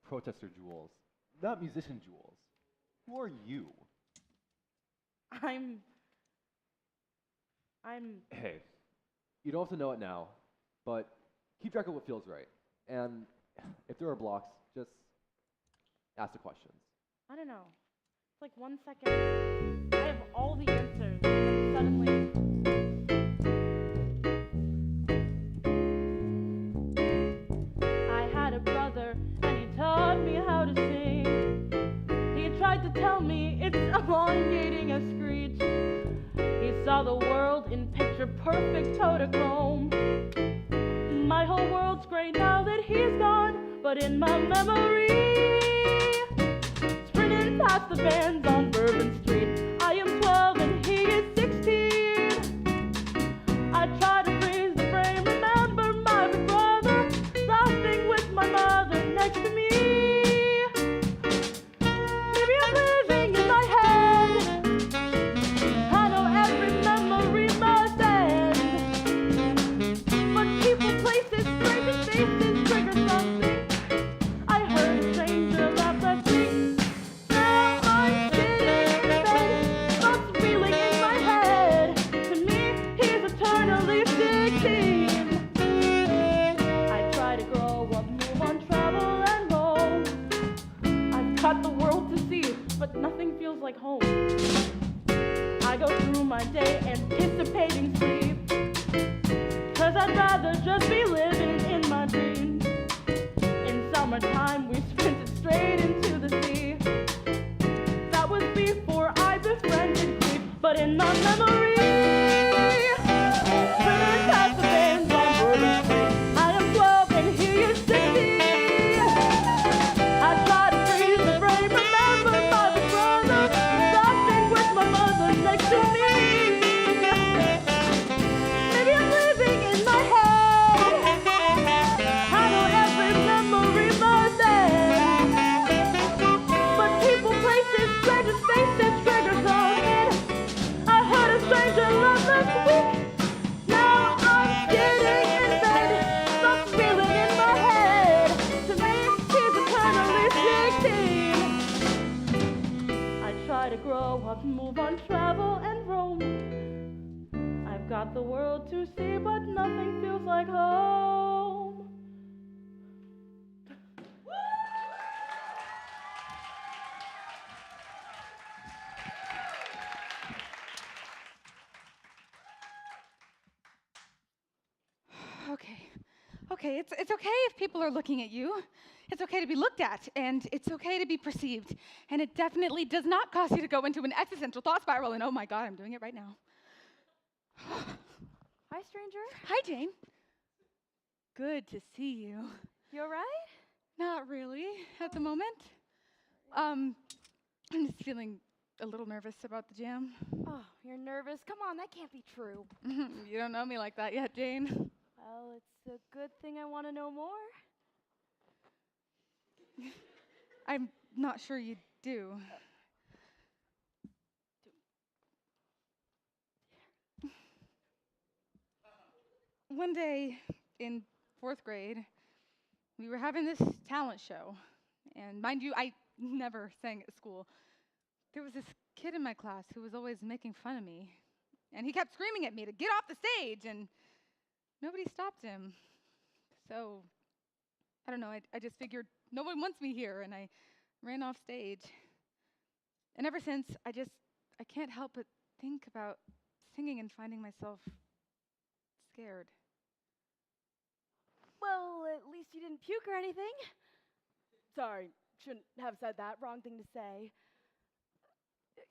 protester Jules, not musician Jules. Who are you? I'm. Hey, you don't have to know it now, but keep track of what feels right. And if there are blocks, just ask the questions. I don't know. It's like 1 second. I have all the answers. And suddenly. I had a brother, and he taught me how to sing. He tried to tell me it's elongating a screech. He saw the world in picture perfect Kodachrome. My whole world's gray now that he's gone, but in my memory, sprinting past the vans on Bourbon Street, I am 12 and he is 16. I try to freeze the frame, remember my big brother, laughing with my mother next to me. Maybe I'm living in my head. I know every memory must end. But people, places, strangers, faces trigger something. I heard a stranger laugh last week. Now I'm sitting in bed, thoughts reeling in my head. To me, he's eternally 16. I try to grow up, move on, travel and roam. I've got the world to see, but nothing feels like home. I go through my day anticipating sleep, 'cause I'd rather just be living in my dreams. In summertime, we sprinted straight into the sea. That was before I befriended grief, but in my memory, sprinting past the vans on Bourbon Street, I am 12 and he is 16. I try to freeze the frame, remember my big brother, laughing with my mother next to me. Maybe I'm living in my head. I know every memory must end. But people, places, strangers, faces trigger something. I heard a stranger laugh last week. Now I'm sitting in bed, thoughts reeling in my head. To me, he's eternally 16. I try to grow up, move on, travel and roam. I've got the world to see, but nothing feels like home. Okay, it's okay if people are looking at you. It's okay to be looked at, and it's okay to be perceived. And it definitely does not cause you to go into an existential thought spiral, and oh my God, I'm doing it right now. Hi, stranger. Hi, Jane. Good to see you. You all right? Not really at the moment. I'm just feeling a little nervous about the jam. Oh, you're nervous? Come on, that can't be true. You don't know me like that yet, Jane. Well, it's a good thing I want to know more. I'm not sure you do. One day in 4th grade, we were having this talent show. And mind you, I never sang at school. There was this kid in my class who was always making fun of me. And he kept screaming at me to get off the stage, and nobody stopped him. So, I don't know, I just figured no one wants me here, and I ran off stage. And ever since, I can't help but think about singing and finding myself scared. Well, at least you didn't puke or anything. Sorry, shouldn't have said that. Wrong thing to say.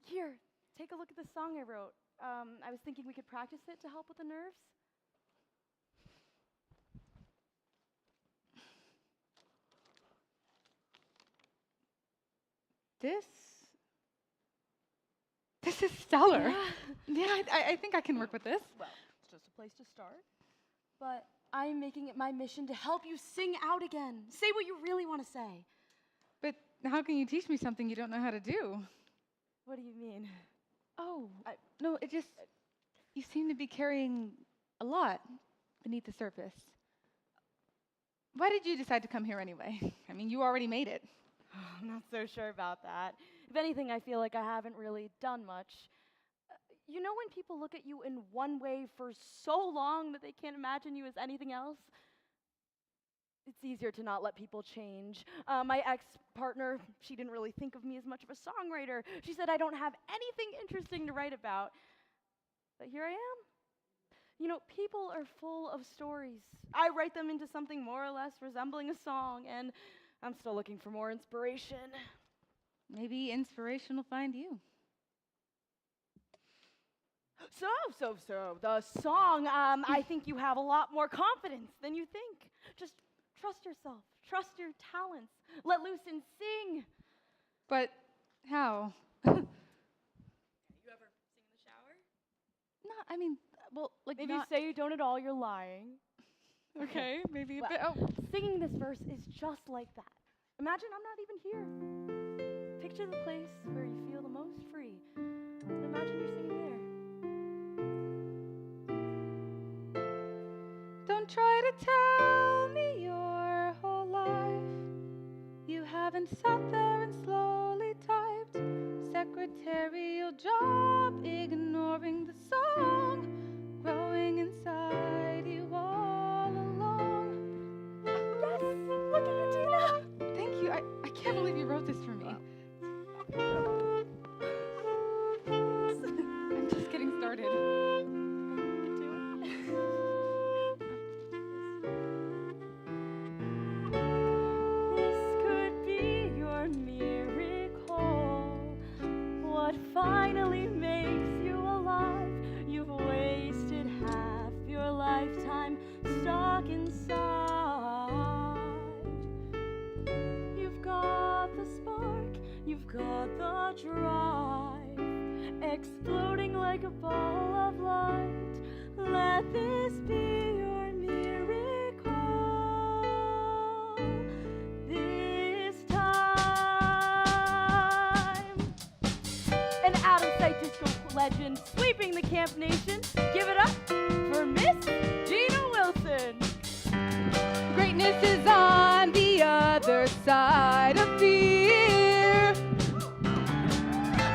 Here, take a look at the song I wrote. I was thinking we could practice it to help with the nerves. This is stellar. Yeah, I think I can work with this. Well, it's just a place to start. But I'm making it my mission to help you sing out again. Say what you really want to say. But how can you teach me something you don't know how to do? What do you mean? Oh, no, it just, you seem to be carrying a lot beneath the surface. Why did you decide to come here anyway? I mean, you already made it. I'm not so sure about that. If anything, I feel like I haven't really done much. You know when people look at you in one way for so long that they can't imagine you as anything else? It's easier to not let people change. My ex-partner, she didn't really think of me as much of a songwriter. She said I don't have anything interesting to write about. But here I am. You know, people are full of stories. I write them into something more or less resembling a song, and I'm still looking for more inspiration. Maybe inspiration will find you. So, the song, I think you have a lot more confidence than you think. Just trust yourself, trust your talents, let loose and sing. But how? You ever sing in the shower? No, I mean, well, like If not... you say you don't at all, you're lying. Okay, maybe a Well, bit. Oh. Singing this verse is just like that. Imagine I'm not even here. Picture the place where you feel the most free. And imagine you're singing there. Don't try to tell me your whole life. You haven't sat there and slowly typed secretarial job, ignoring the song growing inside you all along. Yes, look at you, Tina. Thank you. I can't believe you wrote this for me. I'm just getting started. This could be your miracle. What finally makes you alive? You've wasted half your lifetime stuck inside. You've got the spark, you've got the drive, exploding like a ball of light. Let this be your miracle this time. An out-of-sight disco legend sweeping the Camp Nation. Give it up for Miss Gina Wilson. Greatness is on the other side of fear.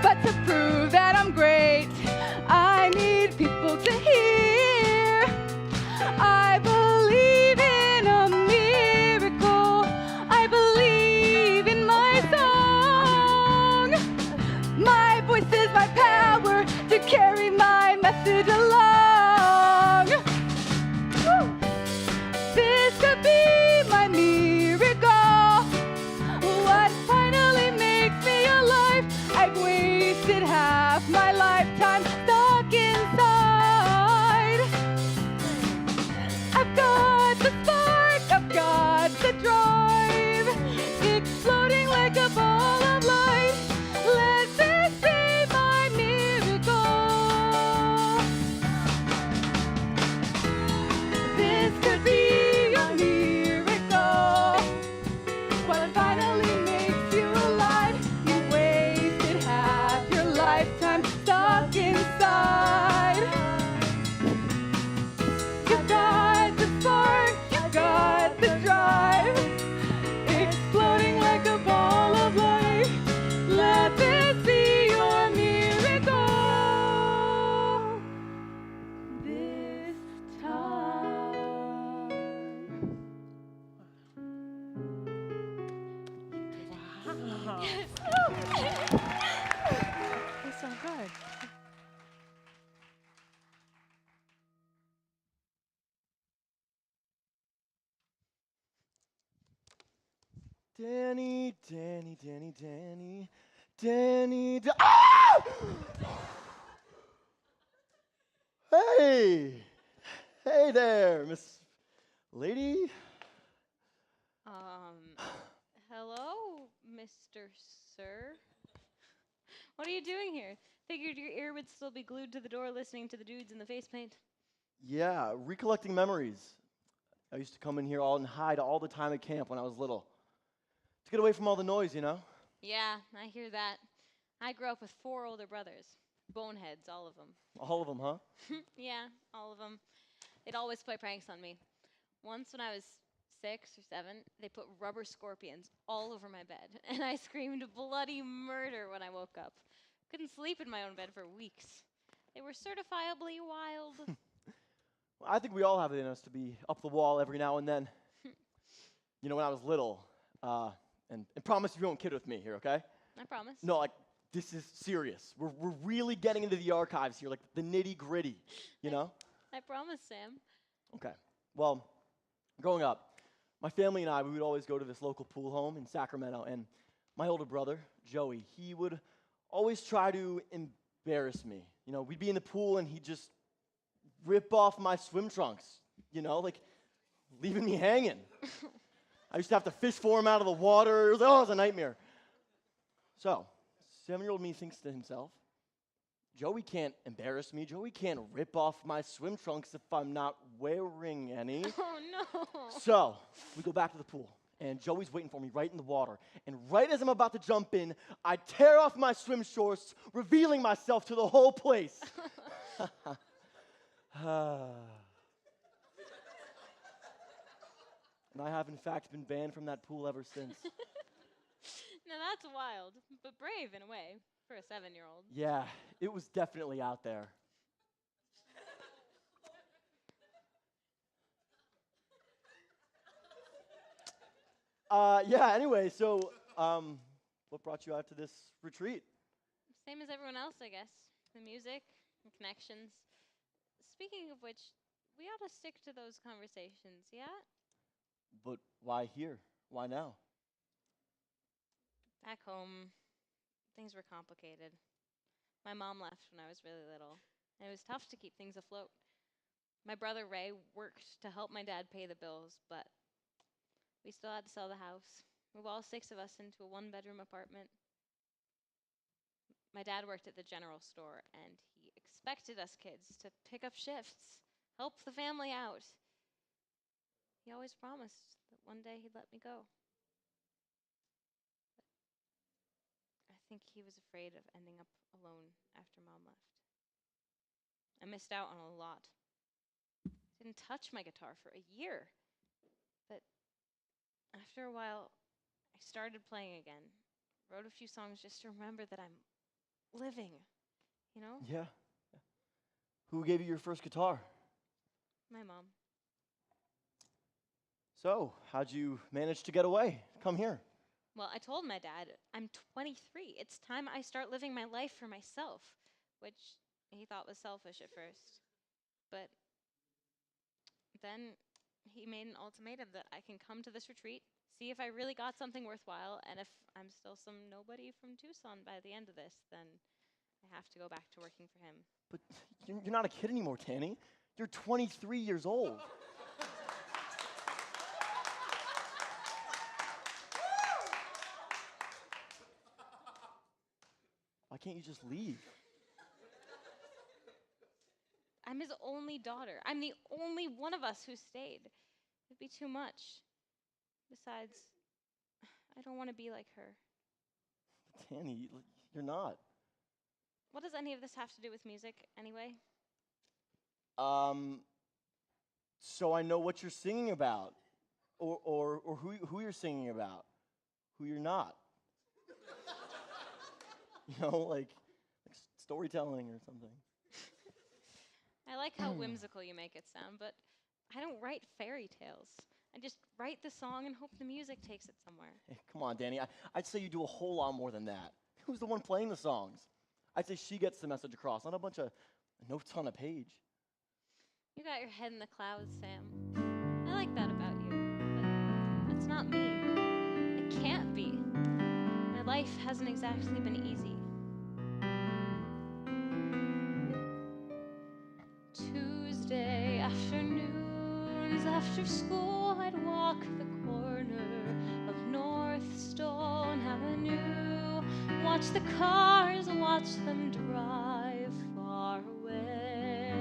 But to prove that I'm great, I need people to hear. I believe in a miracle. I believe in my song. My voice is my power to carry my message along. Woo! This could be my miracle. What finally makes me alive? I've wasted half my lifetime stuck inside. I've got the spark, I've got the drive, exploding like a ball of light. Let this be my miracle. This could be your miracle. What finally makes you alive? You wasted half your lifetime stuck inside. You got the spark, you got the drive, exploding like a ball of light. Let this be your miracle this time. Wow. That's so good. Danny, Danny, Danny, Danny, Danny. Ah! Hey, hey there, Miss Lady. Hello, Mr. Sir. What are you doing here? Figured your ear would still be glued to the door listening to the dudes in the face paint. Yeah, recollecting memories. I used to come in here and hide all the time at camp when I was little. To get away from all the noise, you know? Yeah, I hear that. I grew up with 4 older brothers. Boneheads, all of them. All of them, huh? Yeah, all of them. They'd always play pranks on me. Once when I was 6 or 7, they put rubber scorpions all over my bed, and I screamed bloody murder when I woke up. Couldn't sleep in my own bed for weeks. They were certifiably wild. Well, I think we all have it in us to be up the wall every now and then. You know, when I was little, and promise you won't kid with me here, okay? I promise. No, like, this is serious. We're really getting into the archives here, like the nitty gritty, you know? I promise, Sam. Okay. Well, growing up, my family and I, we would always go to this local pool home in Sacramento, and my older brother, Joey, he would always try to embarrass me. You know, we'd be in the pool, and he'd just rip off my swim trunks, you know, like leaving me hanging. I used to have to fish for him out of the water. It was a nightmare. So, 7-year-old me thinks to himself, Joey can't embarrass me. Joey can't rip off my swim trunks if I'm not wearing any. Oh, no. So, we go back to the pool, and Joey's waiting for me right in the water. And right as I'm about to jump in, I tear off my swim shorts, revealing myself to the whole place. And I have, in fact, been banned from that pool ever since. Now that's wild, but brave in a way for a 7-year-old. Yeah, it was definitely out there. Anyway, so what brought you out to this retreat? Same as everyone else, I guess. The music and connections. Speaking of which, we ought to stick to those conversations, yeah? But why here? Why now? Back home, things were complicated. My mom left when I was really little, and it was tough to keep things afloat. My brother Ray worked to help my dad pay the bills, but we still had to sell the house, move all 6 of us into a 1-bedroom apartment. My dad worked at the general store, and he expected us kids to pick up shifts, help the family out. He always promised that one day he'd let me go. I think he was afraid of ending up alone after Mom left. I missed out on a lot. Didn't touch my guitar for a year. But after a while, I started playing again. Wrote a few songs just to remember that I'm living, you know? Yeah. Who gave you your first guitar? My mom. So, how'd you manage to get away? Come here. Well, I told my dad, I'm 23. It's time I start living my life for myself, which he thought was selfish at first. But then he made an ultimatum that I can come to this retreat, see if I really got something worthwhile, and if I'm still some nobody from Tucson by the end of this, then I have to go back to working for him. But you're not a kid anymore, Tanny. You're 23 years old. Why can't you just leave? I'm his only daughter. I'm the only one of us who stayed. It'd be too much. Besides, I don't want to be like her. Tanny, you're not. What does any of this have to do with music, anyway? So I know what you're singing about, or who you're singing about, who you're not. You know, like storytelling or something. I like how whimsical you make it sound, but I don't write fairy tales. I just write the song and hope the music takes it somewhere. Hey, come on, Danny. I'd say you do a whole lot more than that. Who's the one playing the songs? I'd say she gets the message across, not a bunch of notes on a page. You got your head in the clouds, Sam. I like that about you, but that's not me. It can't be. My life hasn't exactly been easy. Tuesday afternoons after school, I'd walk the corner of North Stone Avenue, watch the cars, watch them drive far away.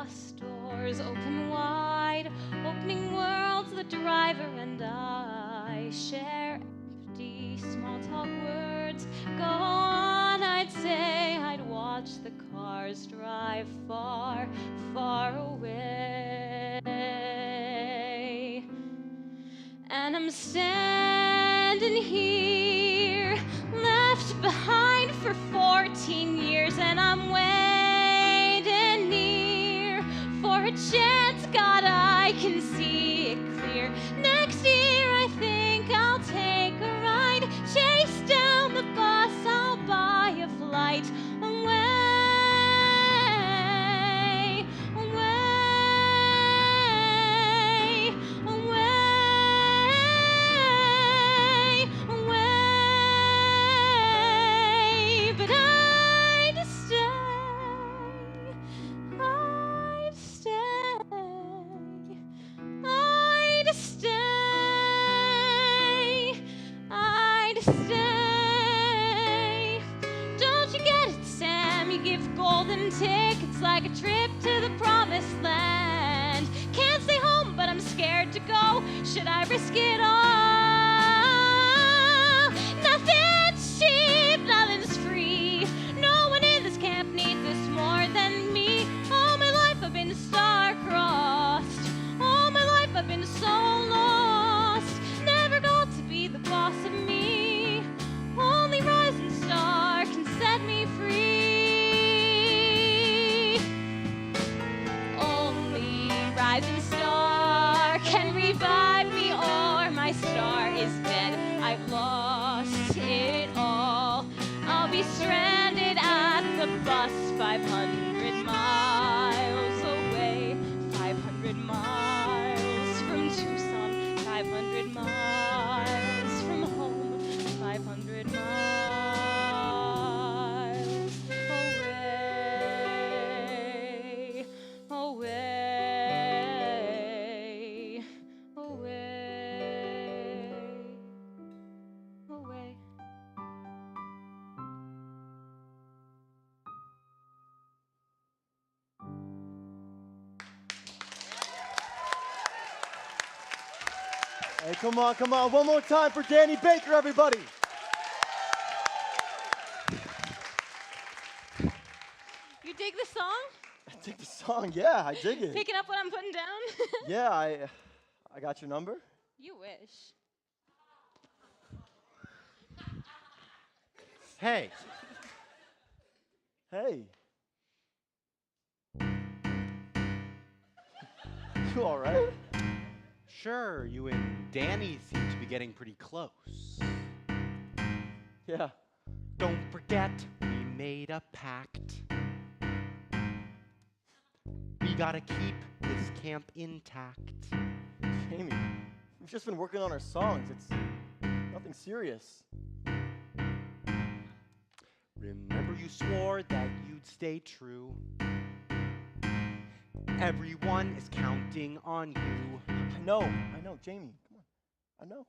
bus doors open wide, opening worlds the driver and I share. Empty small talk words go on. I'd say I'd watch the cars drive far, far away. And I'm standing here, left behind for 14 years, and I'm waiting near for a chance. God, I can see it clear. Next year, I think I'll take a ride, chase down the bus, I'll buy a flight away, away, away, away. But I'd stay, I'd stay, I'd stay. Don't you get it, Sam? You give golden tickets like a trip to the promised land. Can't stay home, but I'm scared to go. Should I risk it all? Nothing's cheap, nothing's free. No one in this camp needs this more than me. All my life I've been star-crossed. All my life I've been so lost. Never got to be the boss of me. Only rising star can set me free. Only rising star can revive me, or my star is dead. I've lost it all. I'll be stranded at the bus 500 miles away. 500 miles from Tucson. 500 miles from home. 500 miles away, away, away, away. Hey, come on, come on. One more time for Danny Baker, everybody. You dig the song? I dig the song. Yeah, I dig it. Picking up what I'm putting down? Yeah, I got your number. You wish. Hey. Hey. You all right? Sure, you and Danny seem to be getting pretty close. Yeah. Don't forget, we made a pact. We gotta keep this camp intact. Jamie, we've just been working on our songs. It's nothing serious. Remember you swore that you'd stay true. Everyone is counting on you. I know, Jamie, come on, I know.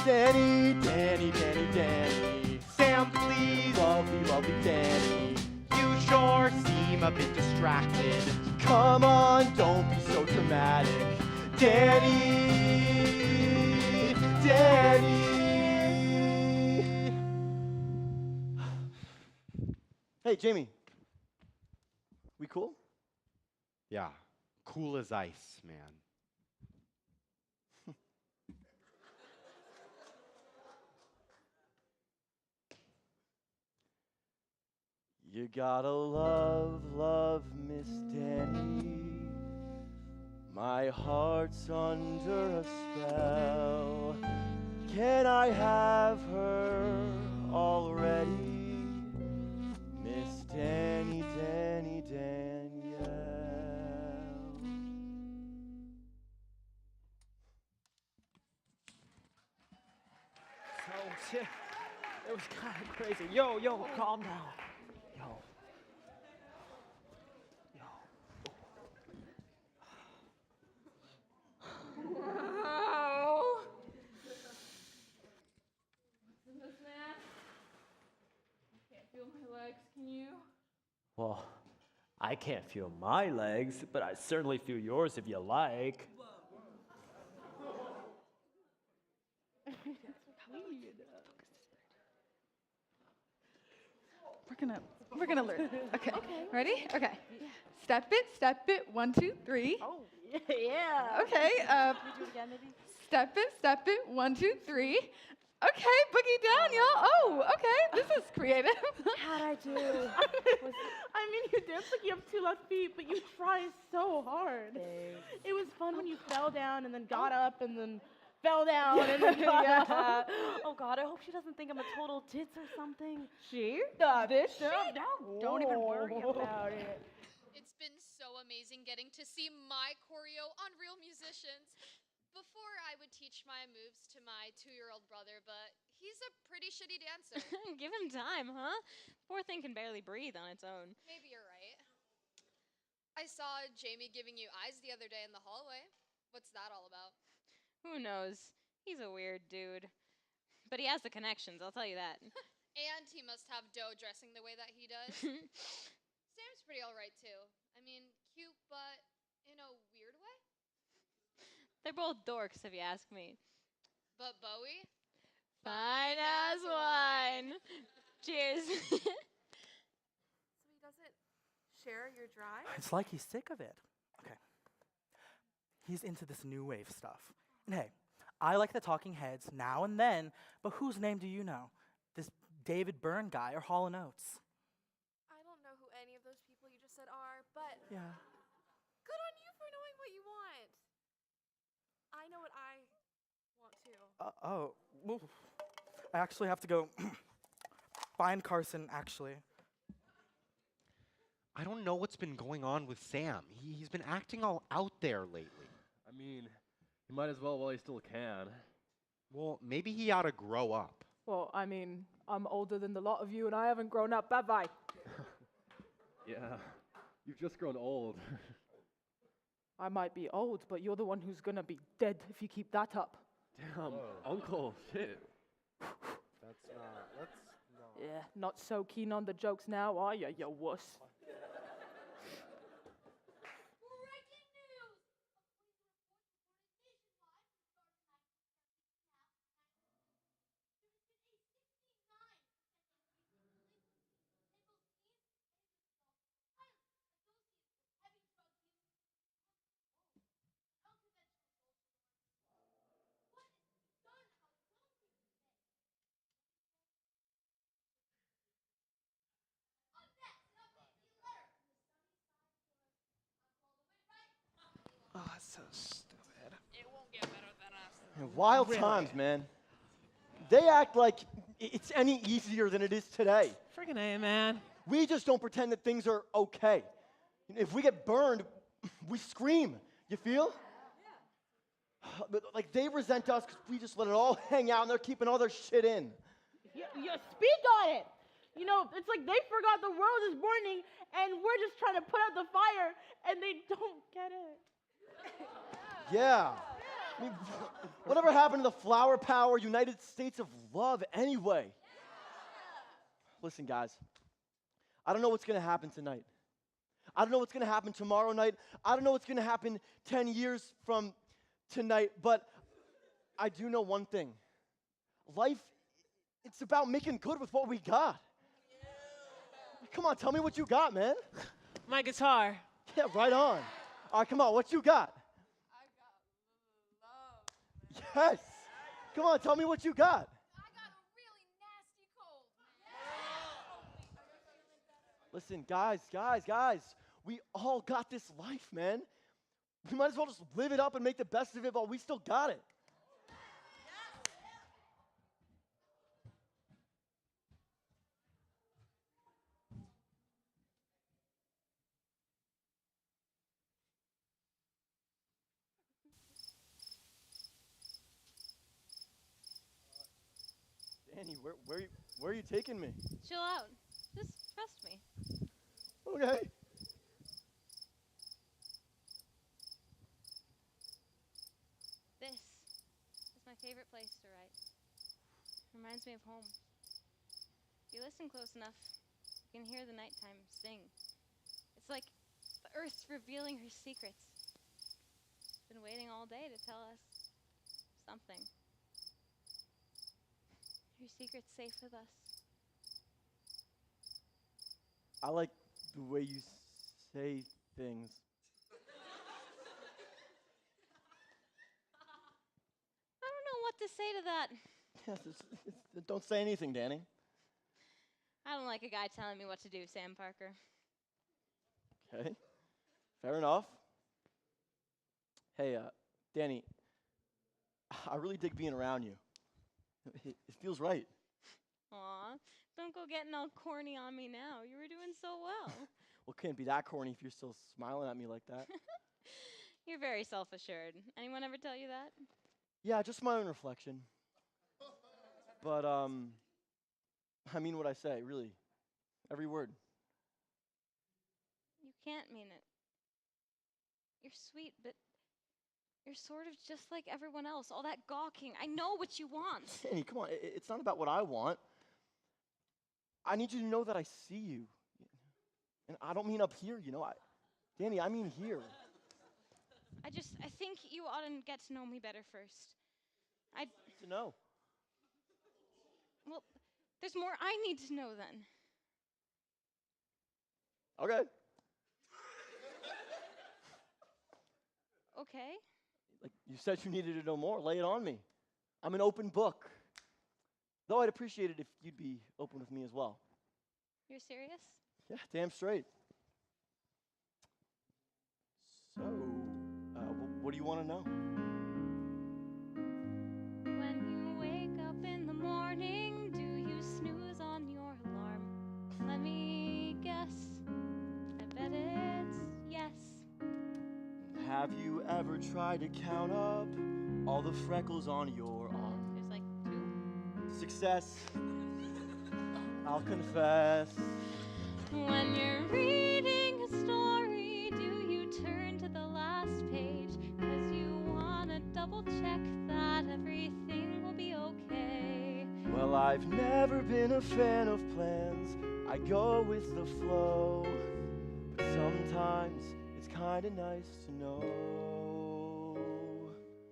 Danny, Danny, Danny, Danny. Sam, please. Lovely, lovely Danny. You sure seem a bit distracted. Come on, don't be so dramatic. Danny, Danny. Hey, Jamie. We cool? Yeah, cool as ice, man. You gotta love, love Miss Danny. My heart's under a spell. Can I have her already? Miss Danny, Danny, Danielle. So, shit, it was kind of crazy. Yo, calm down. Yo. Wow. What's in this, man? Can't feel my legs, can you? Well, I can't feel my legs, but I certainly feel yours if you like. We're gonna learn. Okay. Ready? Okay. Step it, 1, 2, 3. Oh, yeah. Okay. Can we do it again, maybe? Step it, 1, 2, 3. Okay, boogie down, y'all. Oh, okay. This is creative. How'd I do? I mean, you dance like you have 2 left feet, but you try so hard. It was fun when you fell down and then got up and then fell down and then got up. Oh God, I hope she doesn't think I'm a total ditz or something. She? Ditz? No, don't even worry about it. It's been so amazing getting to see my choreo on Real Musicians. Before, I would teach my moves to my 2-year-old brother, but he's a pretty shitty dancer. Give him time, huh? Poor thing can barely breathe on its own. Maybe you're right. I saw Jamie giving you eyes the other day in the hallway. What's that all about? Who knows? He's a weird dude. But he has the connections, I'll tell you that. And he must have dough dressing the way that he does. Sam's pretty alright, too. I mean, cute, but in a weird way. They're both dorks, if you ask me. But Bowie? Fine as wine. Cheers. So he doesn't share your drive? It's like he's sick of it. Okay. He's into this new wave stuff. And hey, I like the Talking Heads now and then, but whose name do you know? This David Byrne guy or Hall & Oates? I don't know who any of those people you just said are, but Yeah. good on you for knowing what you want. I know what I want to. Oof. I actually have to go find Carson, actually. I don't know what's been going on with Sam. He's been acting all out there lately. I mean, he might as well while he still can. Well, maybe he ought to grow up. Well, I mean, I'm older than the lot of you, and I haven't grown up, have I? Yeah, you've just grown old. I might be old, but you're the one who's gonna be dead if you keep that up. Damn, uncle, shit. That's not. Yeah, not so keen on the jokes now, are ya, you wuss? Oh, that's so stupid. It won't get better than us. Wild Really? times, man. They act like it's any easier than it is today. Freaking A, man. We just don't pretend that things are okay. If we get burned, we scream. You feel? But, like, they resent us because we just let it all hang out and they're keeping all their shit in. You speak on it. You know, it's like they forgot the world is burning and we're just trying to put out the fire and they don't get it. Yeah. I mean, whatever happened to the flower power United States of love anyway? Listen, guys, I don't know what's going to happen tonight. I don't know what's going to happen tomorrow night. I don't know what's going to happen 10 years from tonight, but I do know one thing. Life, it's about making good with what we got. Come on, tell me what you got, man. My guitar. Yeah, right on. All right, come on, what you got? Yes. Come on, tell me what you got. Listen, guys, we all got this life, man. We might as well just live it up and make the best of it while we still got it. Danny, where are you taking me? Chill out. Just trust me. Okay. This is my favorite place to write. Reminds me of home. If you listen close enough, you can hear the nighttime sing. It's like the Earth's revealing her secrets. It's been waiting all day to tell us something. Your secret's safe with us. I like the way you say things. I don't know what to say to that. Yes, don't say anything, Danny. I don't like a guy telling me what to do, Sam Parker. Okay, fair enough. Hey, Danny, I really dig being around you. It feels right. Aw, don't go getting all corny on me now. You were doing so well. Well, it can't be that corny if you're still smiling at me like that. You're very self-assured. Anyone ever tell you that? Yeah, just my own reflection. But, I mean what I say, really. Every word. You can't mean it. You're sweet, but you're sort of just like everyone else. All that gawking. I know what you want. Danny, come on. It's not about what I want. I need you to know that I see you. And I don't mean up here, you know. Danny, I mean here. I think you ought to get to know me better first. To know. Well, there's more I need to know then. Okay. Okay. Like you said you needed to know more. Lay it on me. I'm an open book. Though I'd appreciate it if you'd be open with me as well. You're serious? Yeah, damn straight. So, what do you want to know? When you wake up in the morning, do you snooze on your alarm? Let me guess. I bet it's yes. Have you ever tried to count up all the freckles on your arm? There's like 2. Success. I'll confess. When you're reading a story, do you turn to the last page? 'Cause you wanna double check that everything will be okay. Well, I've never been a fan of plans. I go with the flow. But sometimes it's kinda nice to know.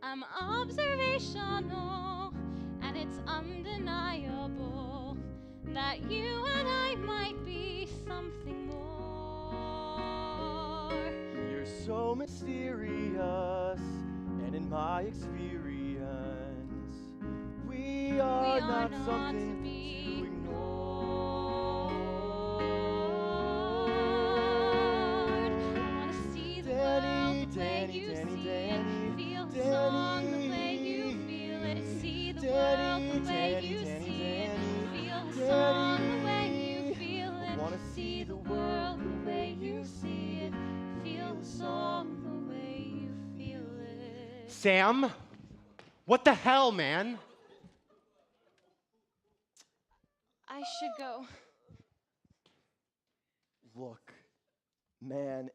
I'm observational, and it's undeniable that you and I might be something more. You're so mysterious, and in my experience, we are not something to ignore. I wanna see the world the way you see it, feel the song the way you feel it, see the world the way you see it, feel the song the way you feel it, see the world the way you see it, feel the song the way you feel it. Sam? What the hell, man? I should go. Look, man,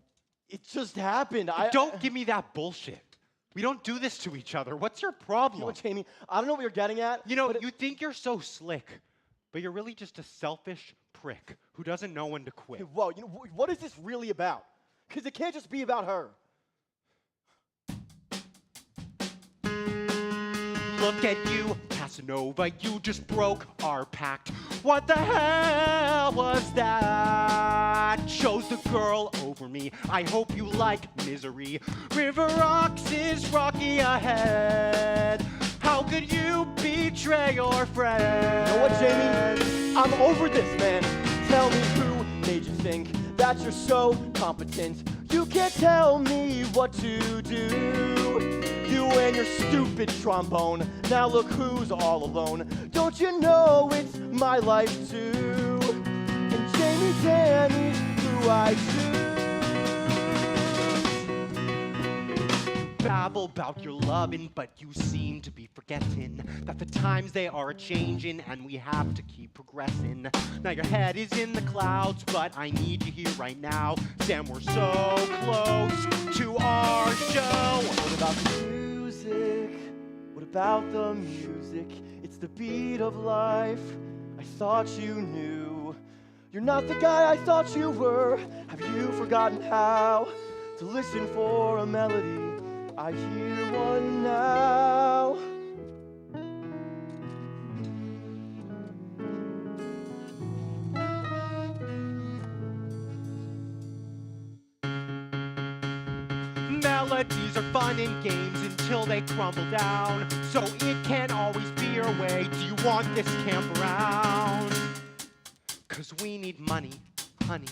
it just happened. Don't give me that bullshit. We don't do this to each other. What's your problem? You know what, Jamie? I don't know what you're getting at. You know, you think you're so slick, but you're really just a selfish prick who doesn't know when to quit. Hey, whoa, you know, what is this really about? Because it can't just be about her. Look at you, Casanova, you just broke our pact. What the hell was that? Chose the girl over me. I hope you like misery. River Rocks is rocky ahead. How could you betray your friend? You know what, Jamie? I'm over this, man. Tell me who made you think that you're so competent. You can't tell me what to do. You and your stupid trombone. Now look who's all alone. Don't you know it's my life too? And Jamie Danny's who I choose. Babble about your lovin', but you seem to be forgetting that the times they are a-changin' and we have to keep progressing. Now your head is in the clouds, but I need you here right now. Sam, we're so close to our show. What about the music? What about the music? It's the beat of life. I thought you knew. You're not the guy I thought you were. Have you forgotten how to listen for a melody? I hear one now. Melodies are fun in games until they crumble down. So it can't always be your way. Do you want this camp around? 'Cause we need money, honey.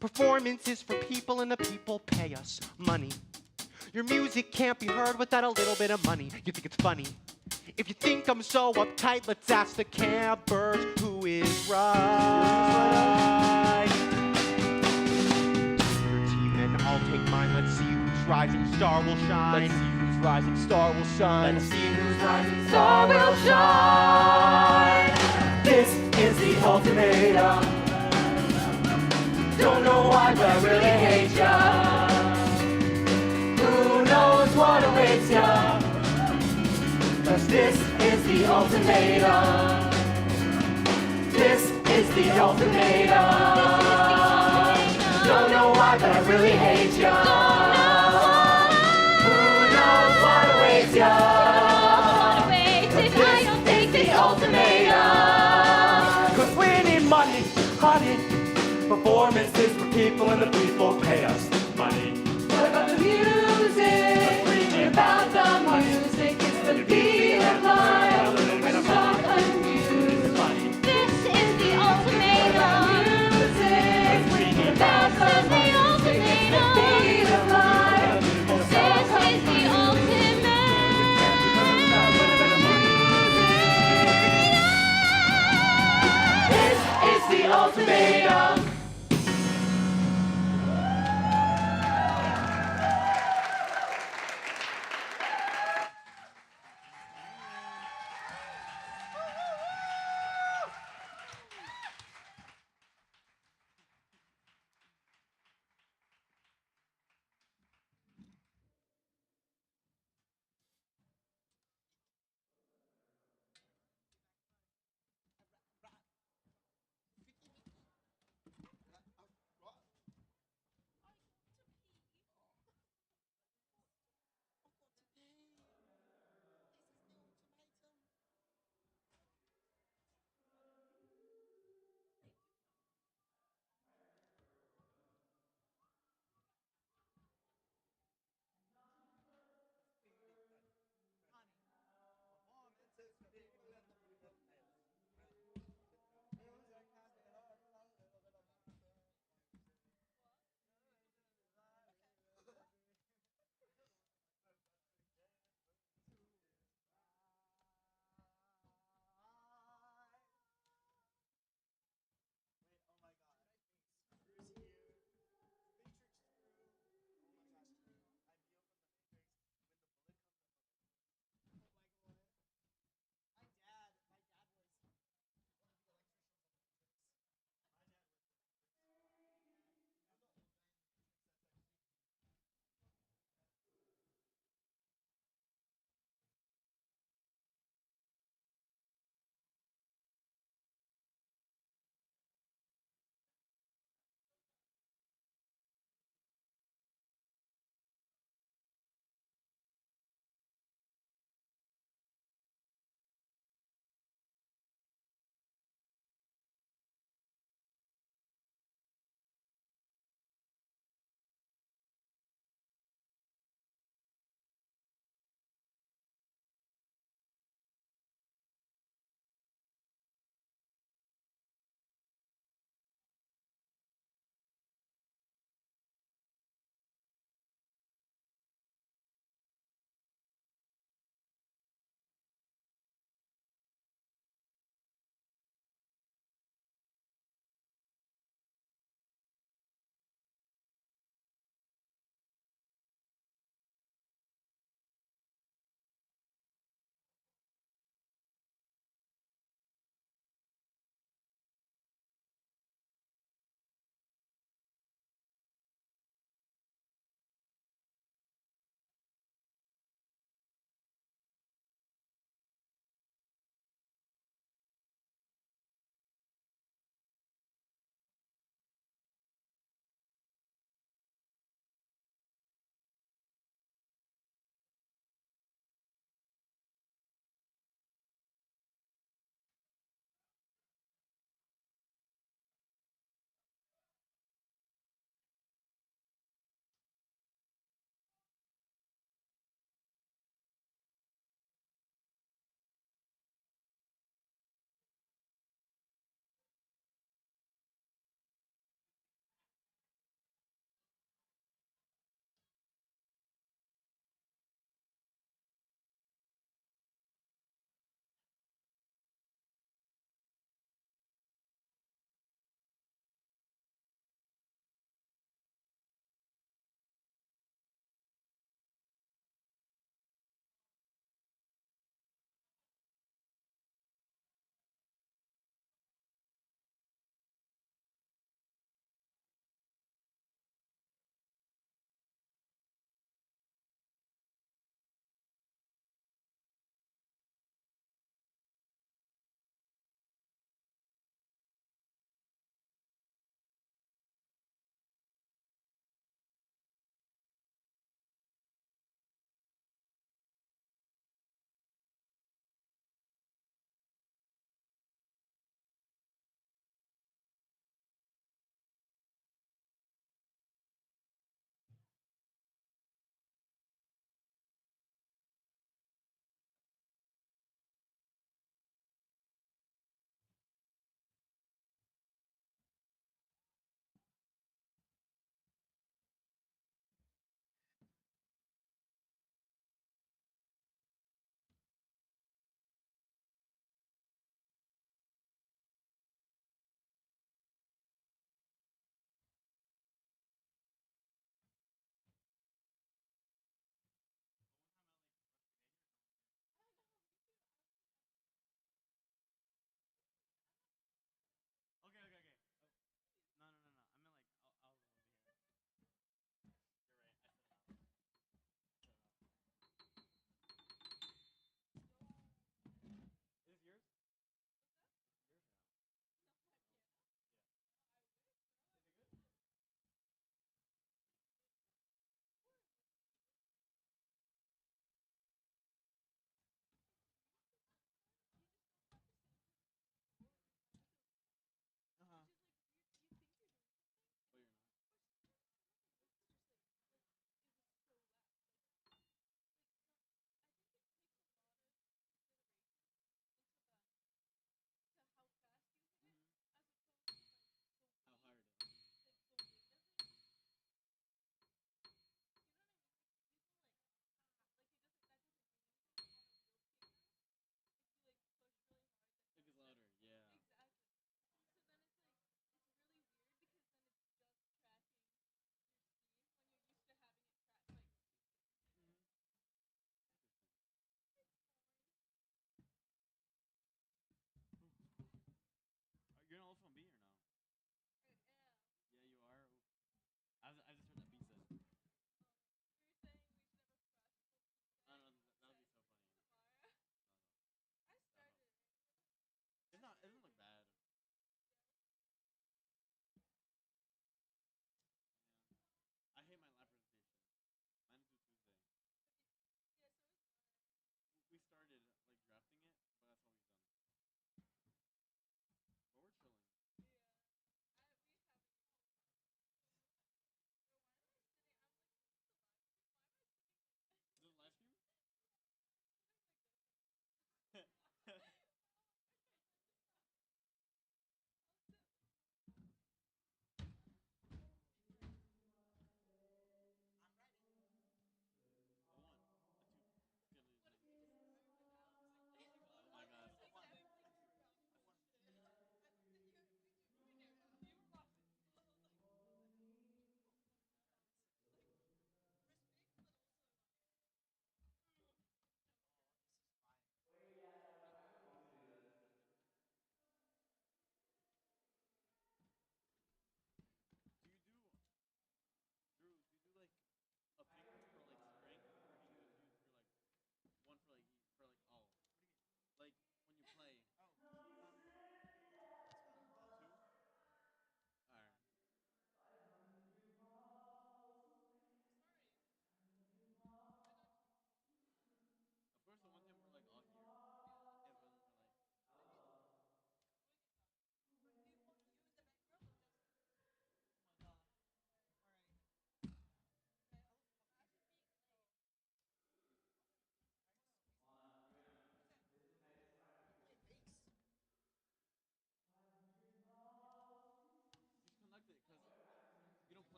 Performances for people and the people pay us money. Your music can't be heard without a little bit of money. You think it's funny? If you think I'm so uptight, let's ask the campers who is right. Your team and I'll take mine. Let's see whose rising star will shine. Let's see whose rising star will shine. Let's see whose rising star will shine. This is the ultimatum. Don't know why, but I really hate ya. Who knows what awaits ya? 'Cause this is the ultimatum. This is the ultimatum. Don't know why, but I really hate ya. Who knows what awaits ya? 'Cause this is the ultimatum. 'Cause we need money, honey. Performances for people and the people pay us money. What about the music? What about the music? It's the beat of life. I'm so confused. This is the ultimatum. Music. This is the ultimatum.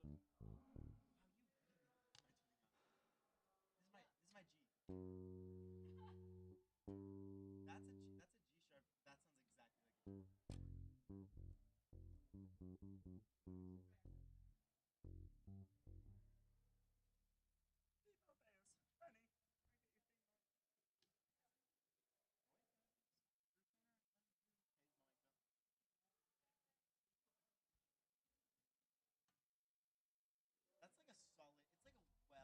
This is my G. That's a G. That's a G sharp. That sounds exactly like. That's like a solid. It's like a well in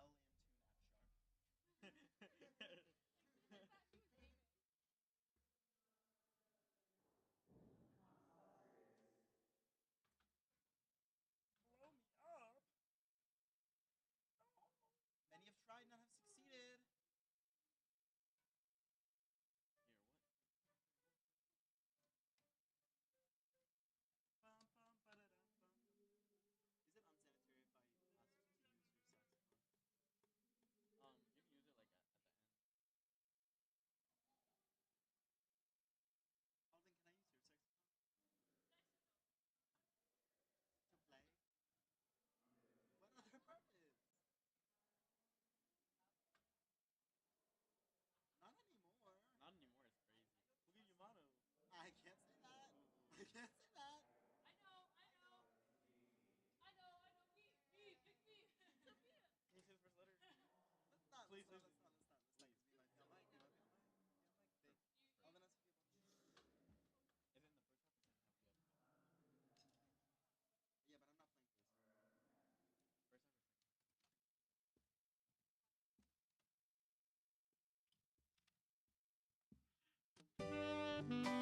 tune F sharp. Blow me up. Many have tried, none have succeeded. Bum, bum, ba-da-dum, bum, bum. Is it unsanitary if I ask you to use your saxophone? You can use it like at the end. Alden, can I use your saxophone? To play? What other purpose? Not anymore. Not anymore. It's crazy. Look at Yamato. I can't say that. I can't say that. Can you say the first letter? Let's not. Please, Let's please. not. Let's not. Let's not. Let's not use. Be on mic. Be on mic. Be on mic. Be on mic. Big. Alden has to be able to. Is it in the first half or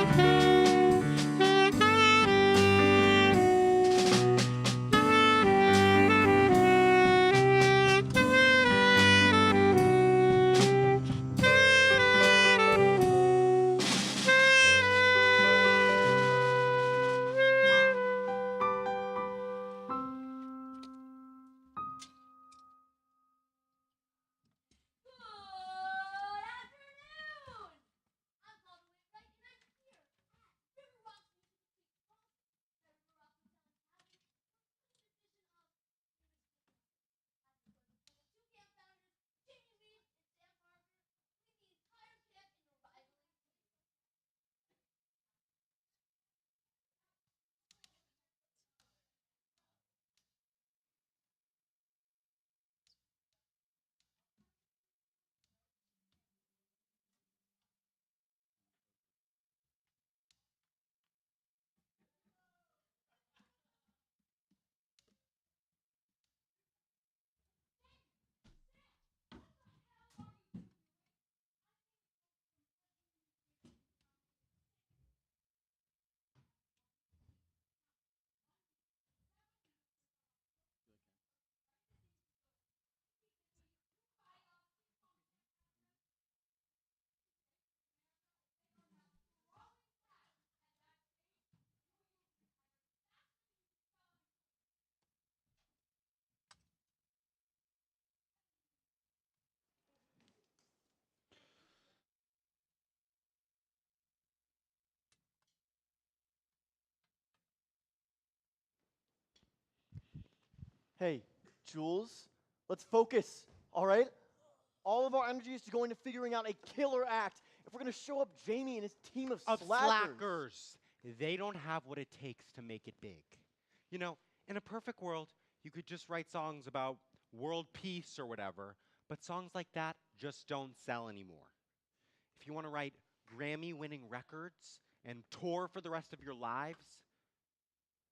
second half? Yeah, but I'm not playing for this. First half or second half? Hey, Jules, let's focus, all right? All of our energy is going to figuring out a killer act if we're going to show up Jamie and his team of slackers. They don't have what it takes to make it big. You know, in a perfect world, you could just write songs about world peace or whatever, but songs like that just don't sell anymore. If you want to write Grammy-winning records and tour for the rest of your lives,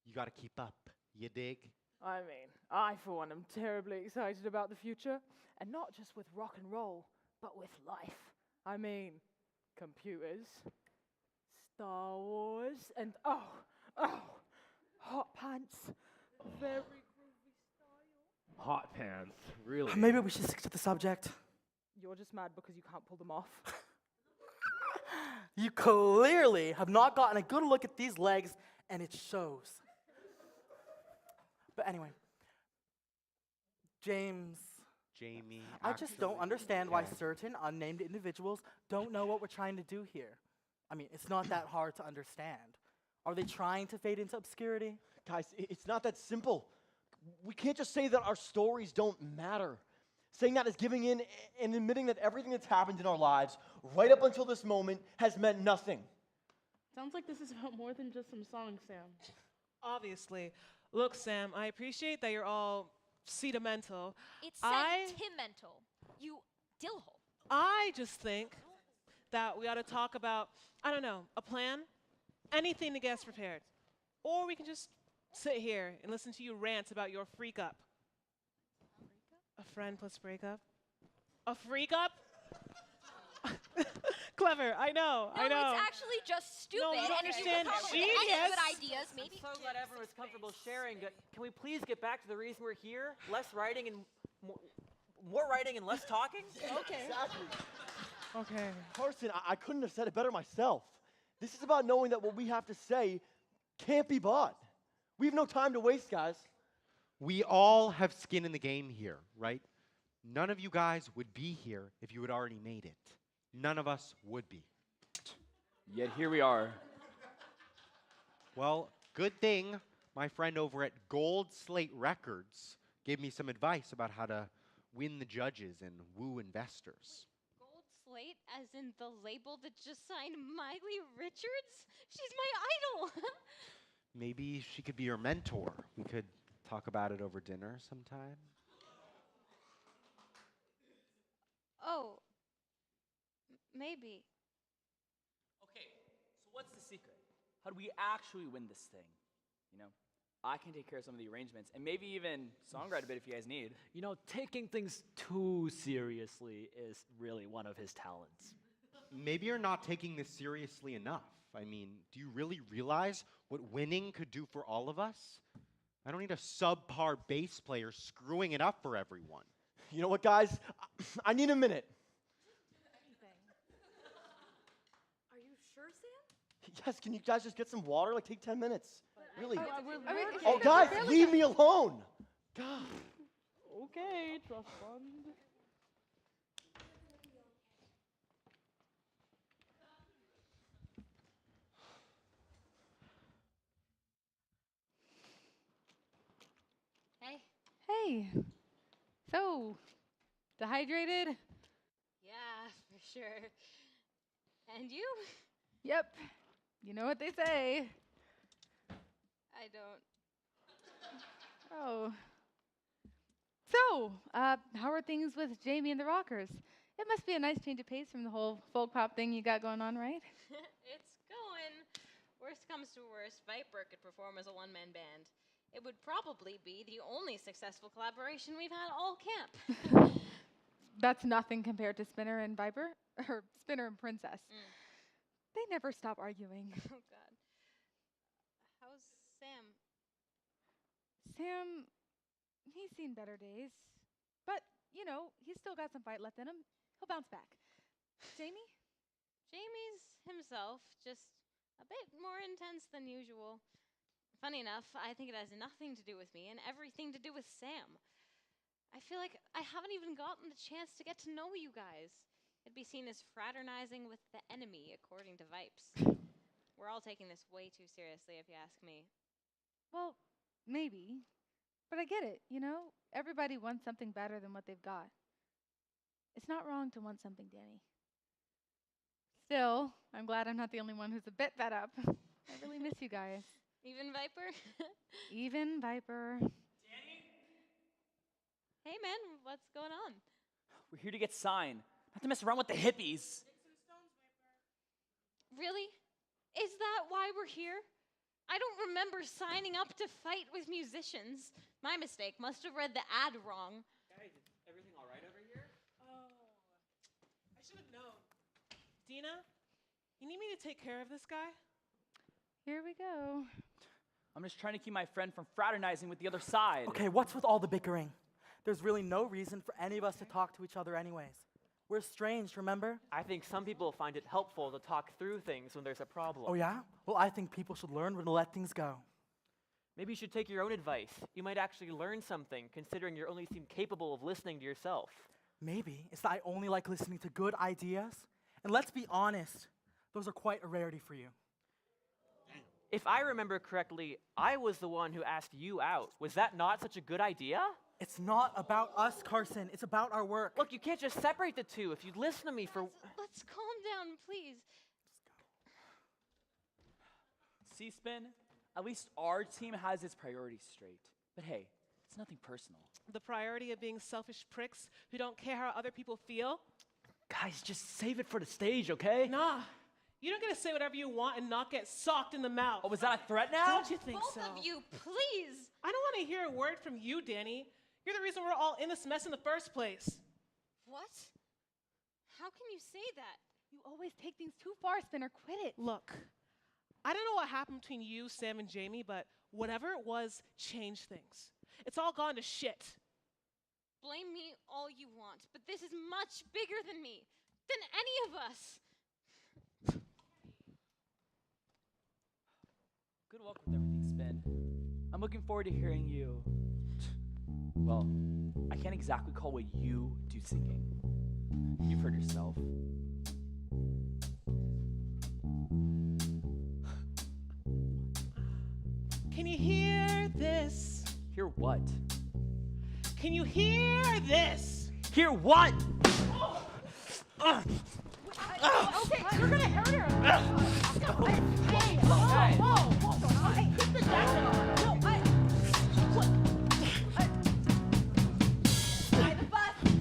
you got to keep up. You dig? I mean, I for one am terribly excited about the future, and not just with rock and roll, but with life. I mean, computers, Star Wars, and hot pants. Very groovy style. Hot pants, really? Maybe we should stick to the subject. You're just mad because you can't pull them off. You clearly have not gotten a good look at these legs, and it shows. But anyway, James. Jamie. I just don't actually understand why can. certain unnamed individuals don't know what we're trying to do here. I mean, it's not that hard to understand. Are they trying to fade into obscurity? Guys, it's not that simple. We can't just say that our stories don't matter. Saying that is giving in and admitting that everything that's happened in our lives right up until this moment has meant nothing. Sounds like this is about more than just some songs, Sam. Obviously. Look, Sam, I appreciate that you're all sentimental. It's I- sentimental. You dillhole. I just think that we ought to talk about, I don't know, a plan, anything to get us prepared. Or we can just sit here and listen to you rant about your freak up. A friend plus breakup? A freak up? Clever, I know, No, I know. it's actually just stupid. No, you don't and if you understand. could come up with any Genius. good ideas, maybe. I'm so glad everyone was comfortable sharing. Can we please get back to the reason we're here? Less writing and more writing and less talking? Okay. Exactly. Okay. Carson, I couldn't have said it better myself. This is about knowing that what we have to say can't be bought. We have no time to waste, guys. We all have skin in the game here, right? None of you guys would be here if you had already made it. None of us would be. Yet here we are. Well, good thing my friend over at Gold Slate Records gave me some advice about how to win the judges and woo investors. Gold Slate, as in the label that just signed Miley Richards? She's my idol! Maybe she could be your mentor. We could talk about it over dinner sometime. Oh. Maybe. Okay, so what's the secret? How do we actually win this thing? You know, I can take care of some of the arrangements and maybe even songwrite a bit if you guys need. You know, taking things too seriously is really one of his talents. Maybe you're not taking this seriously enough. I mean, do you really realize what winning could do for all of us? I don't need a subpar bass player screwing it up for everyone. You know what, guys? I need a minute. Are you sure, Sam? Yes, can you guys just get some water? Like, take 10 minutes. Really. We're Oh, guys, leave me alone. God. Okay, trust fund. Hey. Hey. So, dehydrated? Yeah, for sure. And you? Yep. You know what they say. I don't. Oh. So, how are things with Jamie and the Rockers? It must be a nice change of pace from the whole folk pop thing you got going on, right? It's going. Worst comes to worst, Viper could perform as a one-man band. It would probably be the only successful collaboration we've had all camp. That's nothing compared to Spinner and Viper, or Spinner and Princess. They never stop arguing. Oh, God. How's Sam? Sam, he's seen better days. But, you know, he's still got some fight left in him. He'll bounce back. Jamie? Jamie's himself, just a bit more intense than usual. Funny enough, I think it has nothing to do with me and everything to do with Sam. I feel like I haven't even gotten the chance to get to know you guys. It'd be seen as fraternizing with the enemy, according to Vipes. We're all taking this way too seriously, if you ask me. Well, maybe. But I get it, you know? Everybody wants something better than what they've got. It's not wrong to want something, Danny. Still, I'm glad I'm not the only one who's a bit fed up. I really miss you guys. Even Viper? Even Viper. Hey, man, what's going on? We're here to get signed, not to mess around with the hippies. Really? Is that why we're here? I don't remember signing up to fight with musicians. My mistake. Must have read the ad wrong. Guys, is everything all right over here? Oh, I should have known. Dina, you need me to take care of this guy? Here we go. I'm just trying to keep my friend from fraternizing with the other side. Okay, what's with all the bickering? There's really no reason for any of us to talk to each other anyways. We're estranged, remember? I think some people find it helpful to talk through things when there's a problem. Oh yeah? Well, I think people should learn when to let things go. Maybe you should take your own advice. You might actually learn something, considering you only seem capable of listening to yourself. Maybe it's that I only like listening to good ideas. And let's be honest, those are quite a rarity for you. If I remember correctly, I was the one who asked you out. Was that not such a good idea? It's not about us, Carson. It's about our work. Look, you can't just separate the two. If you'd listen to me for... Let's calm down, please. C-Spin, at least our team has its priorities straight. But hey, it's nothing personal. The priority of being selfish pricks who don't care how other people feel? Guys, just save it for the stage, okay? Nah. You don't get to say whatever you want and not get socked in the mouth. Oh, was that a threat now? Don't you think Both so? of you, please. I don't want to hear a word from you, Danny. You're the reason we're all in this mess in the first place. What? How can you say that? You always take things too far, Spinner. Quit it. Look, I don't know what happened between you, Sam, and Jamie, but whatever it was changed things. It's all gone to shit. Blame me all you want, but this is much bigger than me, than any of us. Good luck with everything, Spin. I'm looking forward to hearing you. Well, I can't exactly call what you do singing. You've heard yourself. Can you hear this? Hear what? Can you hear this? Hear what? Okay, you're gonna hurt her. Hey, whoa. Hey, put the jacket on. No,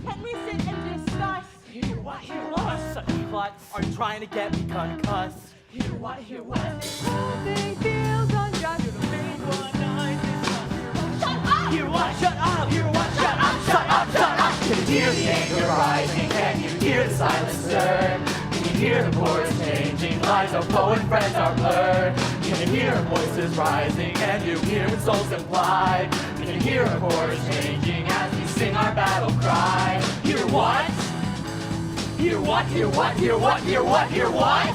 can we sit and discuss? Hear what? Such klutz are trying to get me concussed. Hear what? Everything feels unjust. Hear what? Shut up! Hear what? Shut up! Shut up! Shut up! Can you hear the anger rising? Can you hear the silence stirred? Can you hear the chords changing? Lives of foe and friends are blurred. Can you hear voices rising? Can you hear when souls implied? Can you hear our chords changing as we sing our battle cry? Hear what? Hear what? Hear what? Hear what? Hear what? Hear what?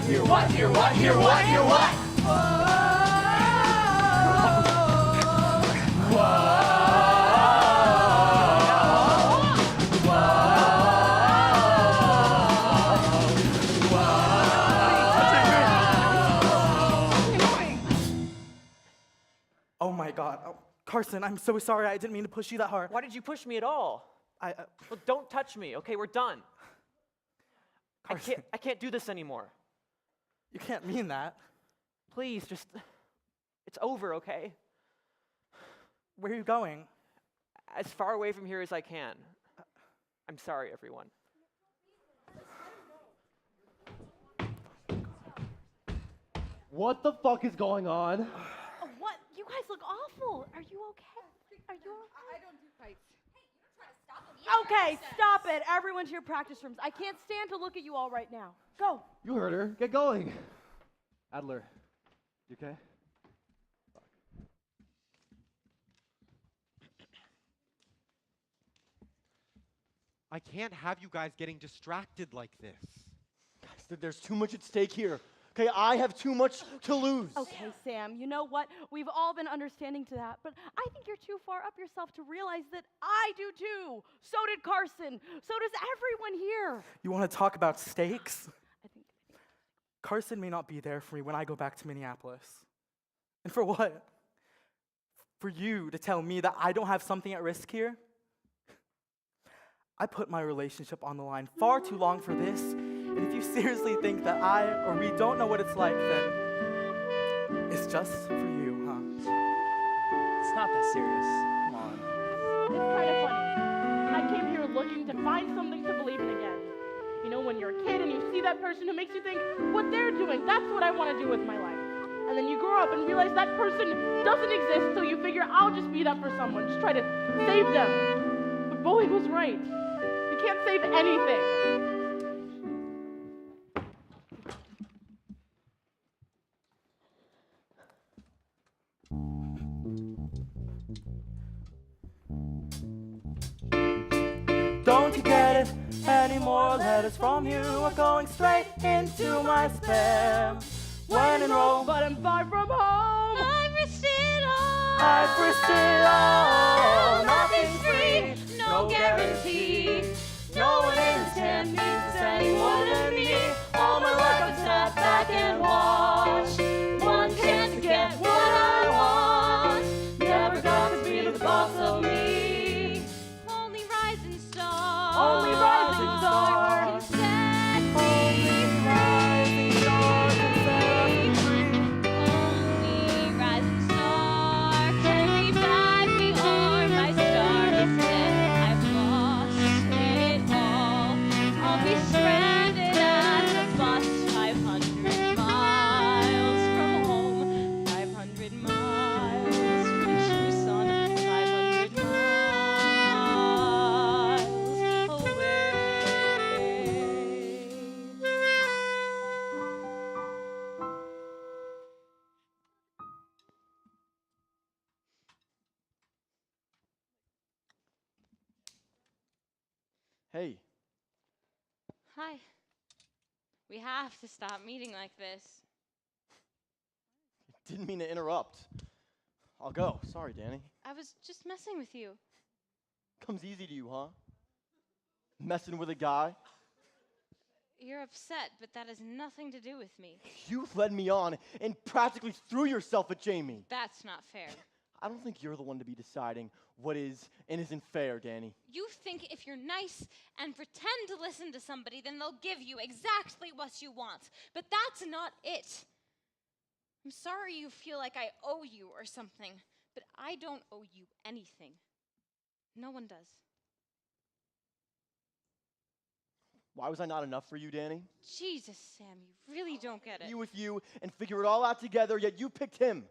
Hear what? Hear what? Hear what? Hear what? Oh my God. Oh, Carson, I'm so sorry. I didn't mean to push you that hard. Why did you push me at all? Look, don't touch me, okay? We're done. Carson. I can't do this anymore. You can't mean that. Please, just... It's over, okay? Where are you going? As far away from here as I can. I'm sorry, everyone. What the fuck is going on? Oh, what? You guys look awful. Are you okay? Are you okay? I don't do fights. Okay, stop it. Everyone to your practice rooms. I can't stand to look at you all right now. Go. You heard her. Get going. Adler, you okay? I can't have you guys getting distracted like this. Guys, there's too much at stake here. Okay, I have too much to lose. Okay, Sam, you know what? We've all been understanding to that, but I think you're too far up yourself to realize that I do too. So did Carson. So does everyone here. You want to talk about stakes? Carson may not be there for me when I go back to Minneapolis. And for what? For you to tell me that I don't have something at risk here? I put my relationship on the line far too long for this. And if you seriously think that I or we don't know what it's like, then it's just for you, huh? It's not that serious. Come on. It's kind of funny. I came here looking to find something to believe in again. You know, when you're a kid and you see that person who makes you think what they're doing, that's what I want to do with my life. And then you grow up and realize that person doesn't exist, so you figure I'll just be that for someone, just try to save them. But Bowie was right. You can't save anything. Don't you get it? Any more letters from you are going straight into my spam. When in Rome, but I'm far from home. I'm risked it all. I've risked it all. Nothing's free, no guarantee. No one understands me any more than me. All my life I've sat back and watched. One chance to get what I want. Never got to be the boss of me. Only rising stars. Only rising stars. Can set me Only rising stars can set me free. Only rising star can revive me, or my star is dead. I've lost it all. I'll be stranded at the bus, 500 miles from home, 500 miles from Tucson, 500 miles away. Hey, Hi. We have to stop meeting like this. didn't mean to interrupt. I'll go. Sorry, Danny. I was just messing with you. Comes easy to you, huh? Messing with a guy? You're upset, but that has nothing to do with me. You led me on and practically threw yourself at Jamie. That's not fair. I don't think you're the one to be deciding what is and isn't fair, Danny. You think if you're nice and pretend to listen to somebody, then they'll give you exactly what you want. But that's not it. I'm sorry you feel like I owe you or something, but I don't owe you anything. No one does. Why was I not enough for you, Danny? Jesus, Sam, you really don't get it. You with you and figure it all out together, yet you picked him.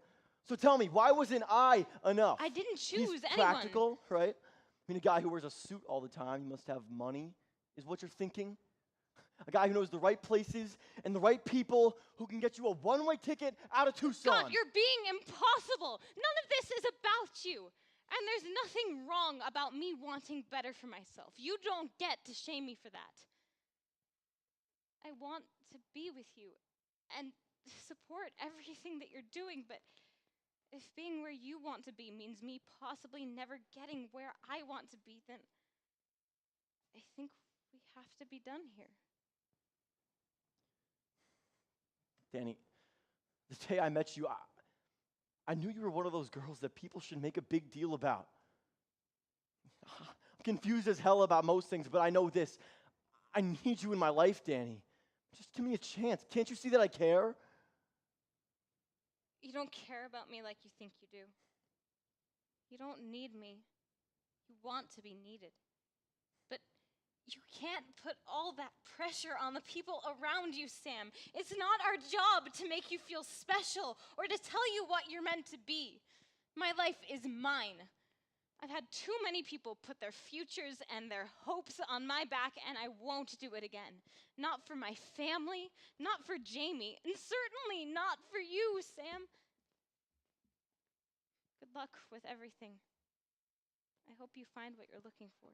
So tell me, why wasn't I enough? I didn't He's choose anyone. practical, right? I mean, a guy who wears a suit all the time, he must have money, is what you're thinking? A guy who knows the right places and the right people who can get you a one-way ticket out of Tucson. God, you're being impossible. None of this is about you. And there's nothing wrong about me wanting better for myself. You don't get to shame me for that. I want to be with you and support everything that you're doing, but if being where you want to be means me possibly never getting where I want to be, then I think we have to be done here. Danny, the day I met you, I knew you were one of those girls that people should make a big deal about. I'm confused as hell about most things, but I know this. I need you in my life, Danny. Just give me a chance. Can't you see that I care? You don't care about me like you think you do. You don't need me. You want to be needed. But you can't put all that pressure on the people around you, Sam. It's not our job to make you feel special or to tell you what you're meant to be. My life is mine. I've had too many people put their futures and their hopes on my back, and I won't do it again. Not for my family, not for Jamie, and certainly not for you, Sam. Good luck with everything. I hope you find what you're looking for.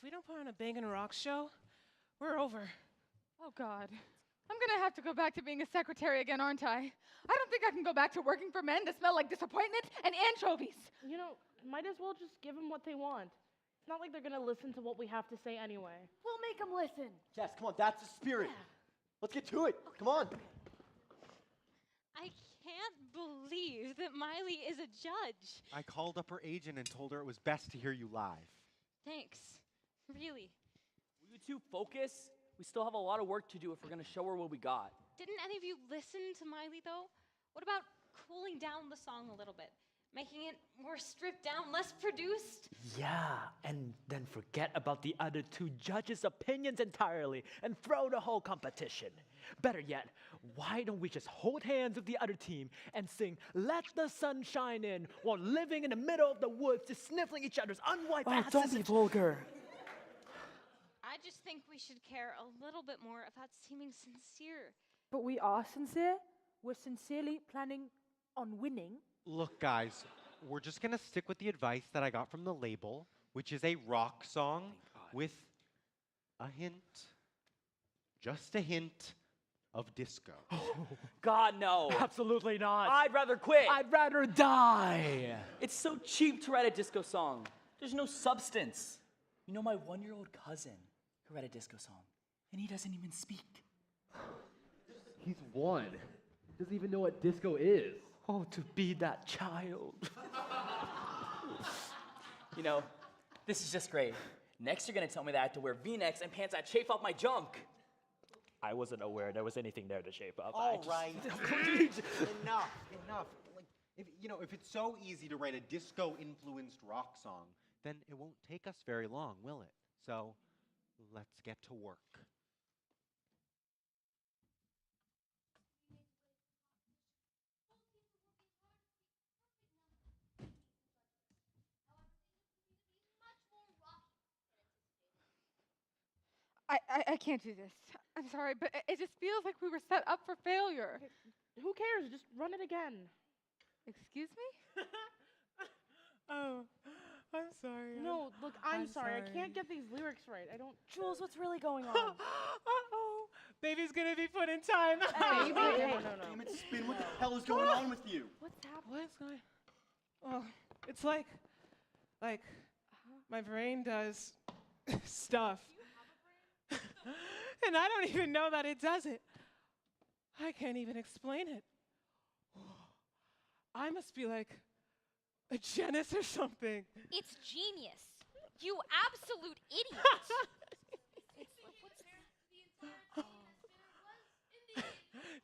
if we don't put on a bangin' rock show, we're over. Oh, God. I'm going to have to go back to being a secretary again, aren't I? I don't think I can go back to working for men that smell like disappointment and anchovies. You know, might as well just give them what they want. It's not like they're gonna listen to what we have to say anyway. We'll make them listen. Yes, come on, that's the spirit. Let's get to it. Come on. I can't believe that Miley is a judge. I called up her agent and told her it was best to hear you live. Thanks. Really. Will you two focus? We still have a lot of work to do if we're going to show her what we got. Didn't any of you listen to Miley, though? What about cooling down the song a little bit? Making it more stripped down, less produced? Yeah, and then forget about the other two judges' opinions entirely and throw the whole competition. Better yet, why don't we just hold hands with the other team and sing Let the Sun Shine In while living in the middle of the woods, just sniffling each other's unwiped Oh, asses? don't be vulgar. I just think we should care a little bit more about seeming sincere. But we are sincere. We're sincerely planning on winning. Look, guys, we're just going to stick with the advice that I got from the label, which is a rock song with a hint, just a hint of disco. God, no. Absolutely not. I'd rather quit. I'd rather die. It's so cheap to write a disco song. There's no substance. You know my 1-year-old cousin who wrote a disco song, and he doesn't even speak. He's one. Doesn't even know what disco is. Oh, to be that child. You know, this is just great. Next, you're gonna tell me that I have to wear V-necks and pants that chafe off my junk. I wasn't aware there was anything there to shape up. All right. enough. Like, if it's so easy to write a disco-influenced rock song, then it won't take us very long, will it? So, let's get to work. I can't do this. I'm sorry, but it just feels like we were set up for failure. Who cares? Just run it again. Excuse me? Oh, I'm sorry. No, look, I'm sorry. I sorry. can't get these lyrics right. I don't. Jules, what's really going on? Uh-oh. Baby's gonna be put in time. Baby? Damn it, Spin, what the hell is going on with you? What's happening? What's going? Well, it's like my brain does stuff, and I don't even know that it does it. I can't even explain it. I must be like a Janus or something. It's genius. You absolute idiot.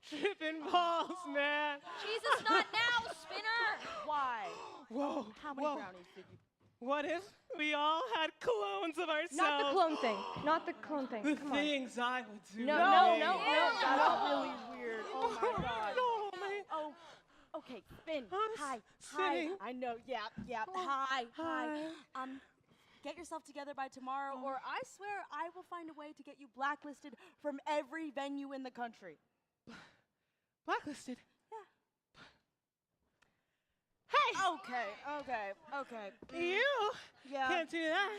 Tripping balls, man. Jesus, not now, Spinner. Why? Whoa. How many whoa. brownies did you? What if we all had clones of ourselves? Not the clone thing. Not the clone thing. The Come on. things I would do. No, to no, me. That's really weird. Oh my god. No, man. Oh, okay, Spin. I'm Hi. spinning. Hi. I know. Yeah. Hi. Get yourself together by tomorrow, or I swear I will find a way to get you blacklisted from every venue in the country. Blacklisted. Okay. You Yeah. can't do that.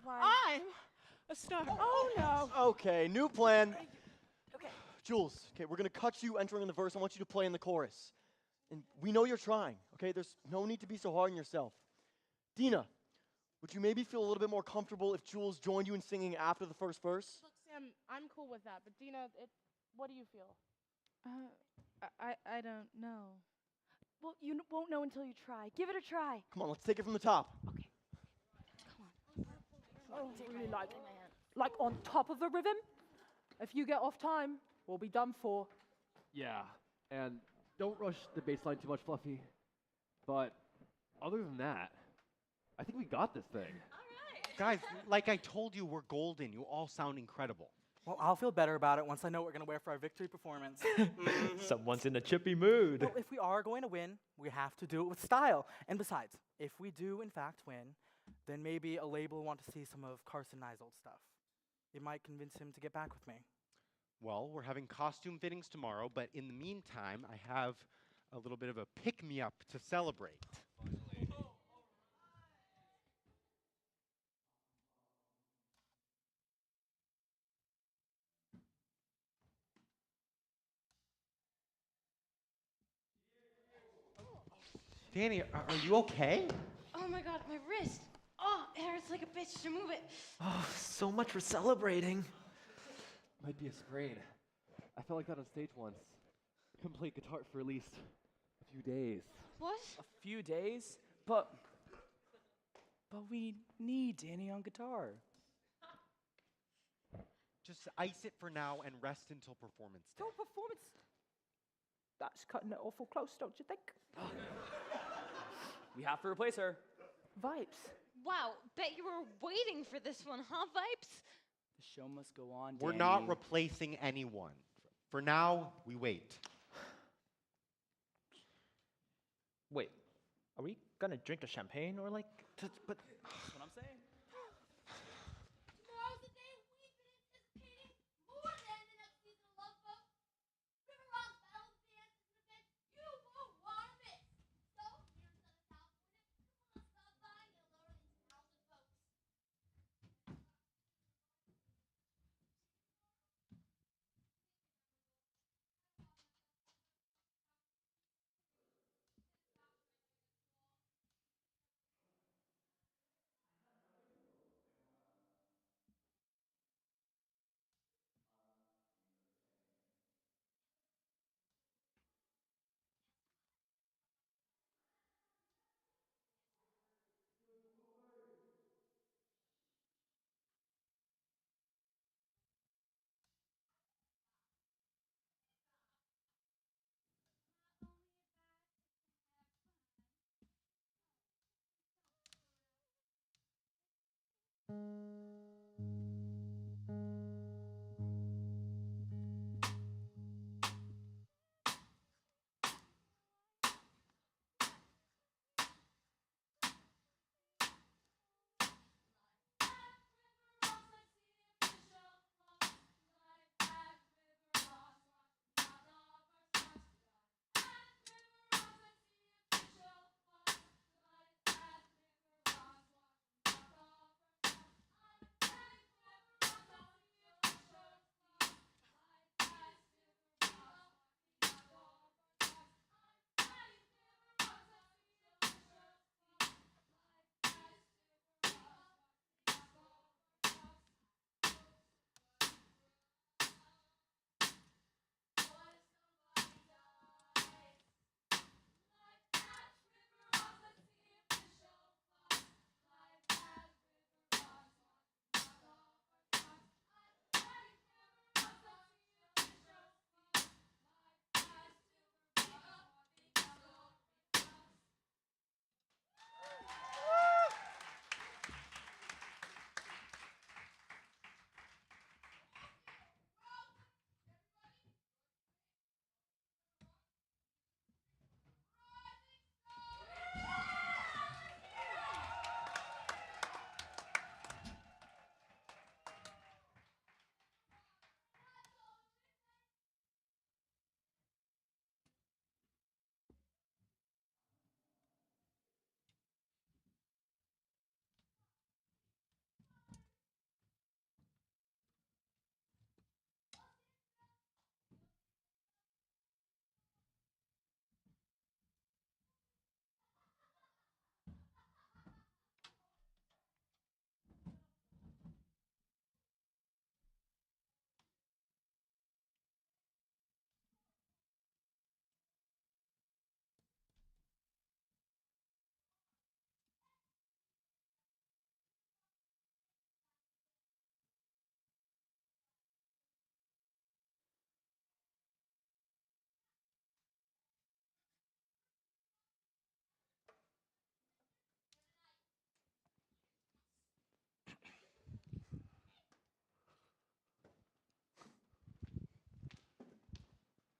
Why? I'm a star. Oh no. Okay, new plan. Okay. Jules, okay, we're gonna cut you entering in the verse. I want you to play in the chorus. And we know you're trying, okay? There's no need to be so hard on yourself. Dina, would you maybe feel a little bit more comfortable if Jules joined you in singing after the first verse? Look, Sam, I'm cool with that, but Dina, what do you feel? I don't know. Well, you won't know until you try. Give it a try. Come on, let's take it from the top. Oh, really like on top of the rhythm? If you get off time, we'll be done for. Yeah, and don't rush the bass line too much, Fluffy. But other than that, I think we got this thing. Guys, like I told you, we're golden. You all sound incredible. Well, I'll feel better about it once I know what we're going to wear for our victory performance. Someone's in a chippy mood. Well, if we are going to win, we have to do it with style. And besides, if we do in fact win, then maybe a label will want to see some of Carson Nye's old stuff. It might convince him to get back with me. Well, we're having costume fittings tomorrow, but in the meantime, I have a little bit of a pick-me-up to celebrate. Danny, are you okay? Oh my god, my wrist. Oh, it hurts like a bitch to move it. Oh, so much for celebrating. Might be a sprain. I felt like that on stage once. Couldn't play guitar for at least a few days. What? A few days? But we need Danny on guitar. Just ice it for now and rest until performance day. Your performance. That's cutting it awful close, don't you think? We have to replace her. Vibes. Wow, bet you were waiting for this one, huh, Vibes? The show must go on, We're Danny. not replacing anyone. For now, we wait. Wait, are we gonna drink the champagne or like? But That's what I'm saying. Tomorrow's the day we've been anticipating more than the next season of Love Boat. River Rock's Battle of the Dance is an event you won't want to miss. So, here in Southern California, come on, stop by and get lower than 2,000 folks.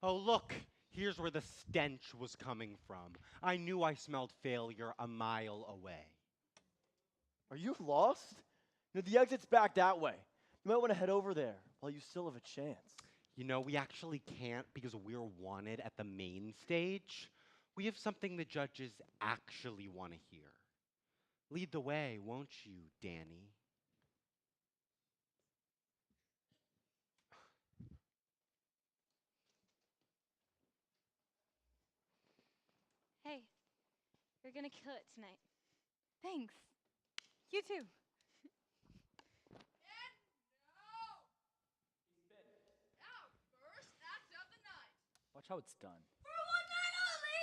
Oh, look, here's where the stench was coming from. I knew I smelled failure a mile away. Are you lost? You know, the exit's back that way. You might want to head over there while you still have a chance. You know, we actually can't because we're wanted at the main stage. We have something the judges actually want to hear. Lead the way, won't you, Danny? Hey, You're gonna kill it tonight. Thanks. You too. Watch how it's done. For one night only,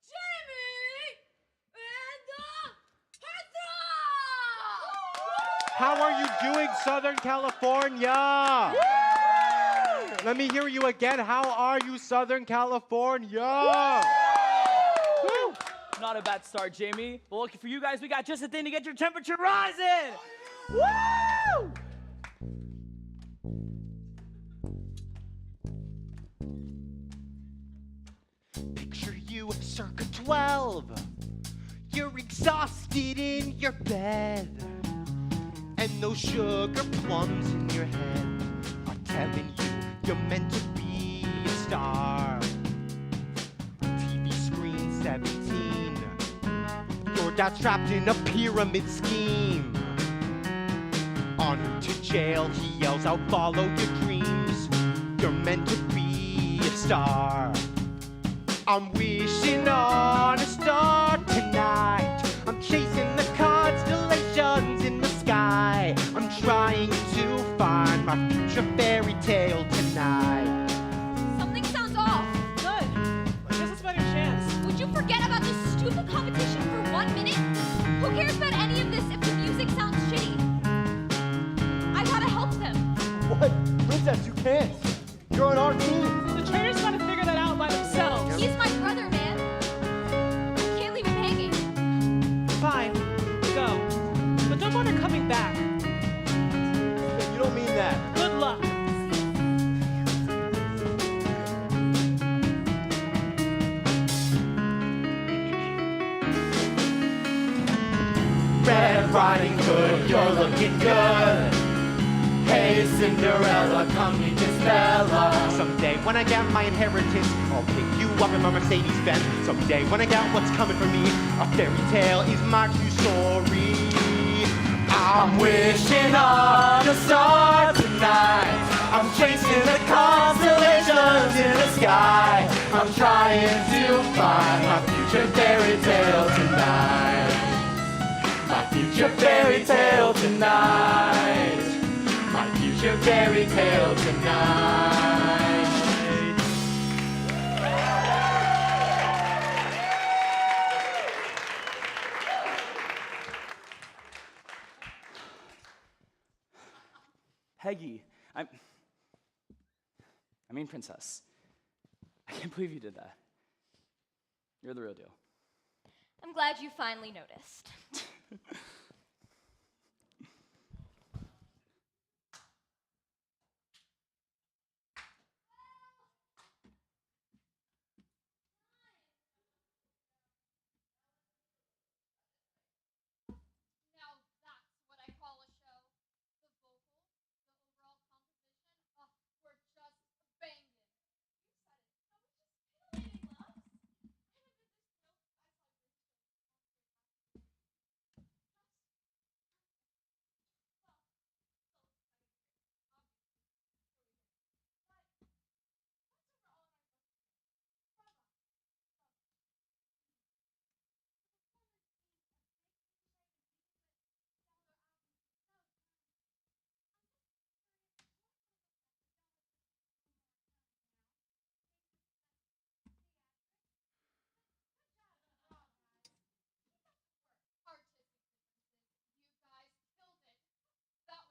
Jamie and the How are you doing, Southern California? Let me hear you again. How are you, Southern California? Woo! Not a bad start, Jamie. But lucky for you guys, we got just the thing to get your temperature rising. Woo! Picture you circa 12. You're exhausted in your bed. And those sugar plums in your head are telling you you're meant to be a star. TV screen 17. Your dad's trapped in a pyramid scheme. On route to jail, he yells out, follow your dreams. You're meant to be a star. I'm wishing on a star tonight. I'm chasing the constellations in the sky. I'm trying to find my future fairy tale tonight. Something sounds off. Good. I guess it's about your chance. Would you forget about this stupid competition for 1 minute? Who cares about any of this if the music sounds shitty? I gotta help them. What? Princess, you can't. You're on our team. The trainers gotta figure that out by themselves. He's my brother, man. I can't leave him hanging. Fine. Go. But don't bother coming back. You don't mean that. Good luck. Red Riding Hood, you're looking good. Hey Cinderella, come meet Miss Bella. Someday when I get my inheritance, I'll pick you up in my Mercedes-Benz. Someday when I get what's coming for me, a fairy tale is my true story. I'm wishing on a star tonight. I'm chasing the constellations in the sky. I'm trying to find my future fairy tale tonight. My future fairy tale tonight. My future fairy tale tonight. Peggy, I mean, Princess. I can't believe you did that. You're the real deal. I'm glad you finally noticed. Now that's what I call a show. The vocals, the overall composition, were just banging. You said it. I was just titillating, loves. I haven't been this thrilled since I saw your show.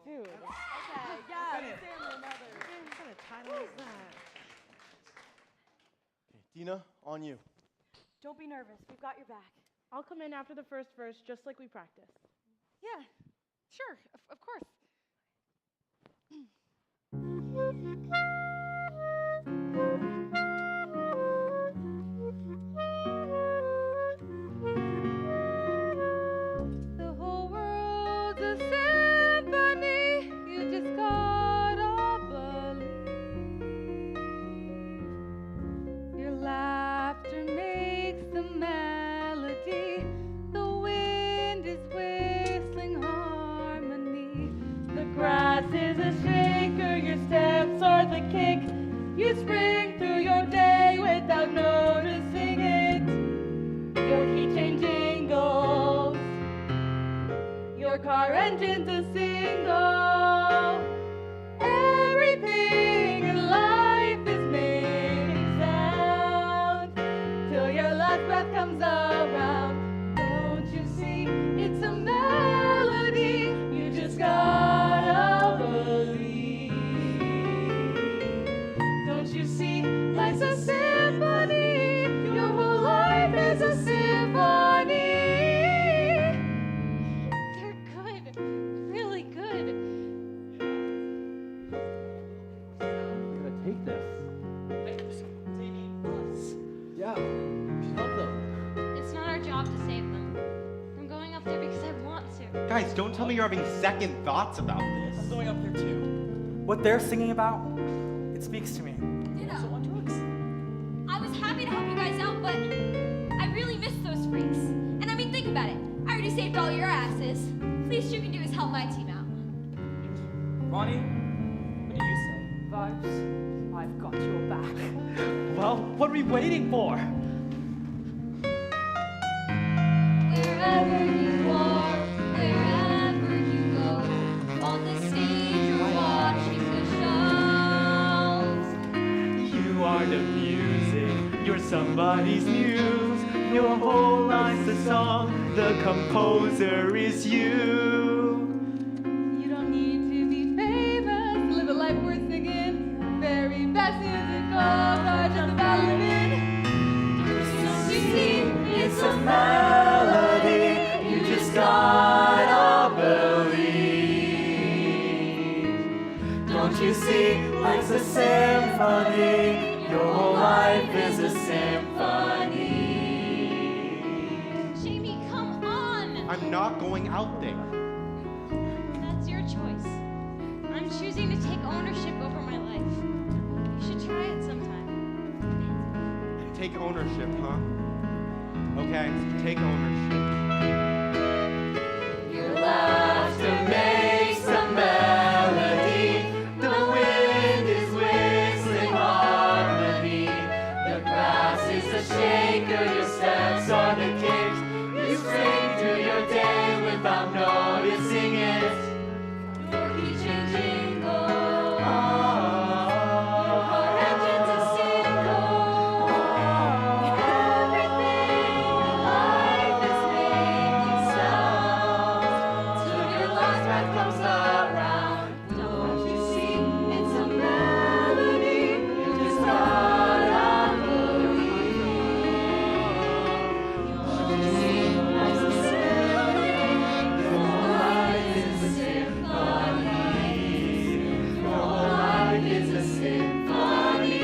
Dude. Okay, yeah, What kind of title is that? Dina, on you. Don't be nervous. We've got your back. I'll come in after the first verse just like we practiced. Yeah, sure, of course. our engine's a single. Everything in life is making sound till your last breath comes around. Don't you see? It's a melody. You just gotta believe. Don't you see? Life's a symphony. Your whole life is a symphony. They're good. Really good. We're gonna take this. Yeah, we should help them. It's not our job to save them. I'm going up there because I want to. Guys, don't tell me you're having second thoughts about this. I'm going up there too. What they're singing about, it speaks to me. Ditto. I was happy to help you guys out, but I really miss those freaks. And I mean, think about it. I already saved all your asses. Least you can do is help my team out. Ronnie, what do you say? Vibes, I've got your back. Well, what are we waiting for? Wherever you are, wherever you go, on the stage or watching the shows. You are the music, you're somebody's muse. Your whole life's a song, the composer is you. You don't need to be famous. Live a life worth singing. Very best musical are just about living. Don't you see? It's a melody, you just gotta believe. Don't you see, life's a symphony, your whole life is a symphony. Jamie, come on. I'm not going out there. That's your choice. I'm choosing to take ownership over my life. You should try it sometime. Take ownership, huh? Okay, take ownership. Your laughter makes a melody. The wind is whistling harmony. The grass is a shaker. Your steps are the kicks. You spring through your day without noticing it. Your key changing goal. Your car engine's a single. Everything in life is making sounds till your last breath comes around. Don't you see? It's a melody. You just gotta believe. Don't you see? Life's a symphony. Your life is a symphony. Your life is a symphony.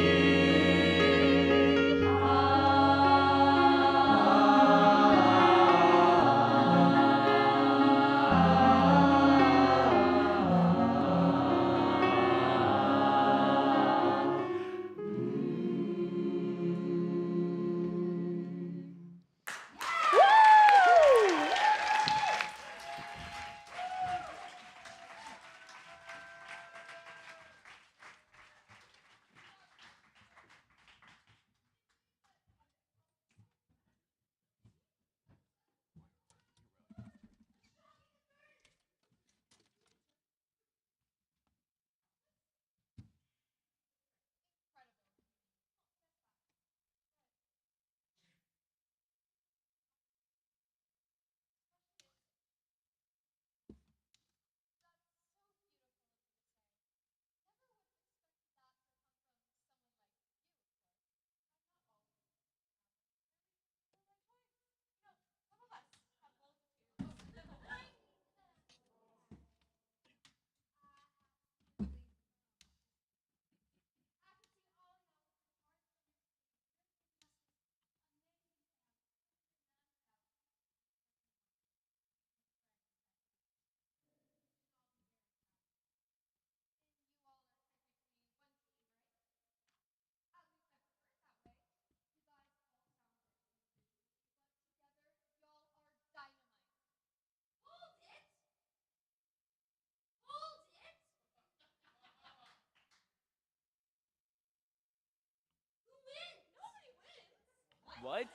What?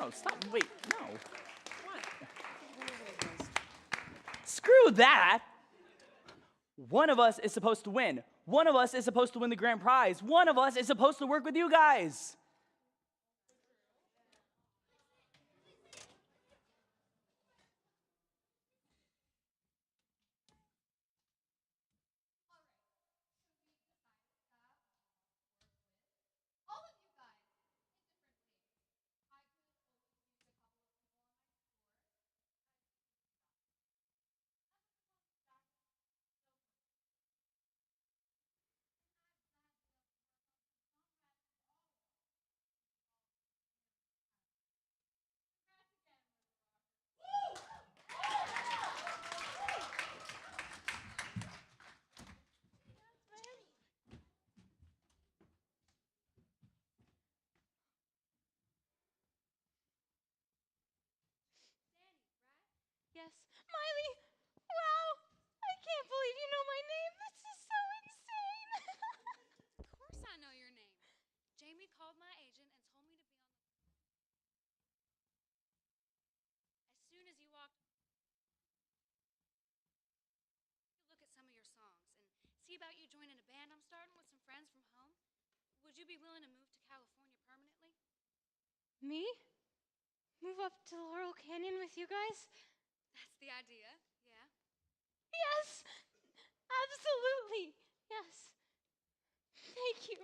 No, stop. Wait, no. Screw that. One of us is supposed to win. One of us is supposed to win the grand prize. One of us is supposed to work with you guys. All of you guys in different ways. I could also use a couple of people on my tour. Yes. Miley! Wow! I can't believe you know my name. This is so insane. Of course I know your name. Jamie called my agent and told me to be on the as soon as you walked. Look at some of your songs and see about you joining a band I'm starting with some friends from home. Would you be willing to move to California permanently? Me? Move up to Laurel Canyon with you guys? That's the idea, yeah. Yes! Absolutely! Yes. Thank you.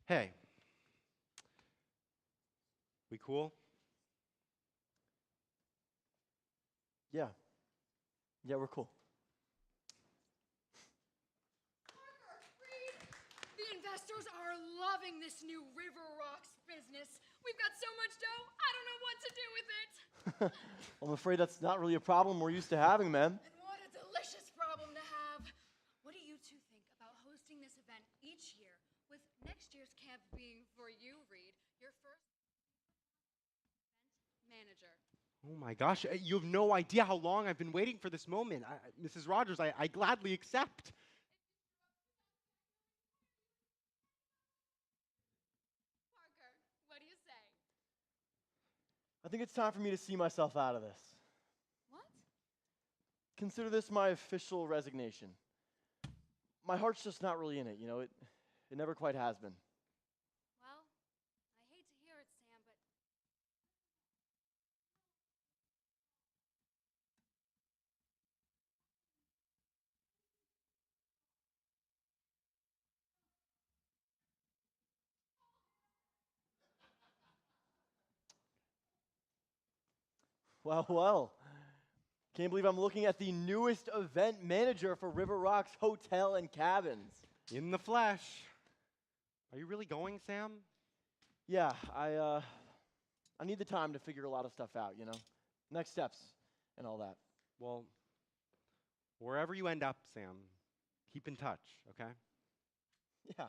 Hey. We cool? Yeah. Yeah, we're cool. The investors are loving this new River Rocks business. We've got so much dough, I don't know what to do with it. I'm afraid that's not really a problem we're used to having, man. And what a delicious problem to have. What do you two think about hosting this event each year, with next year's camp being for you, Reed, your first event manager? Oh my gosh, you have no idea how long I've been waiting for this moment. Mrs. Rogers, I gladly accept. Parker, what do you say? I think it's time for me to see myself out of this. What? Consider this my official resignation. My heart's just not really in it, you know, it never quite has been. Well, I hate to hear it, Sam, but Well, well. Can't believe I'm looking at the newest event manager for River Rocks Hotel and Cabins. In the flesh. Are you really going, Sam? Yeah, I need the time to figure a lot of stuff out, you know? Next steps and all that. Well, wherever you end up, Sam, keep in touch, okay? Yeah.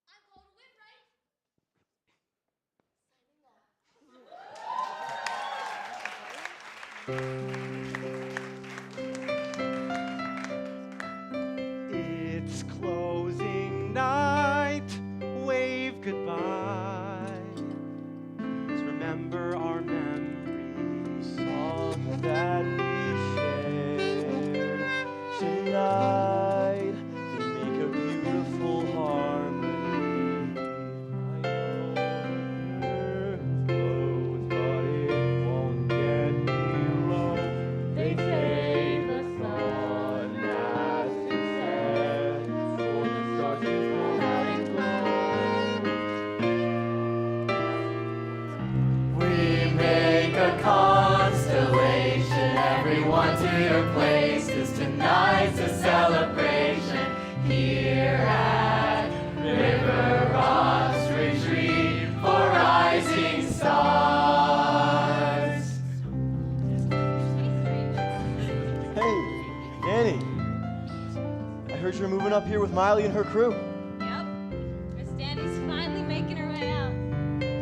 I'm called to win, right? It's closing night. Wave goodbye. Please remember our memories. Songs that we shared tonight. They make a beautiful harmony. I know the curtain's closed, but it won't get me low. Danny, I heard you're moving up here with Miley and her crew. Yep. Miss Danny's finally making her way out.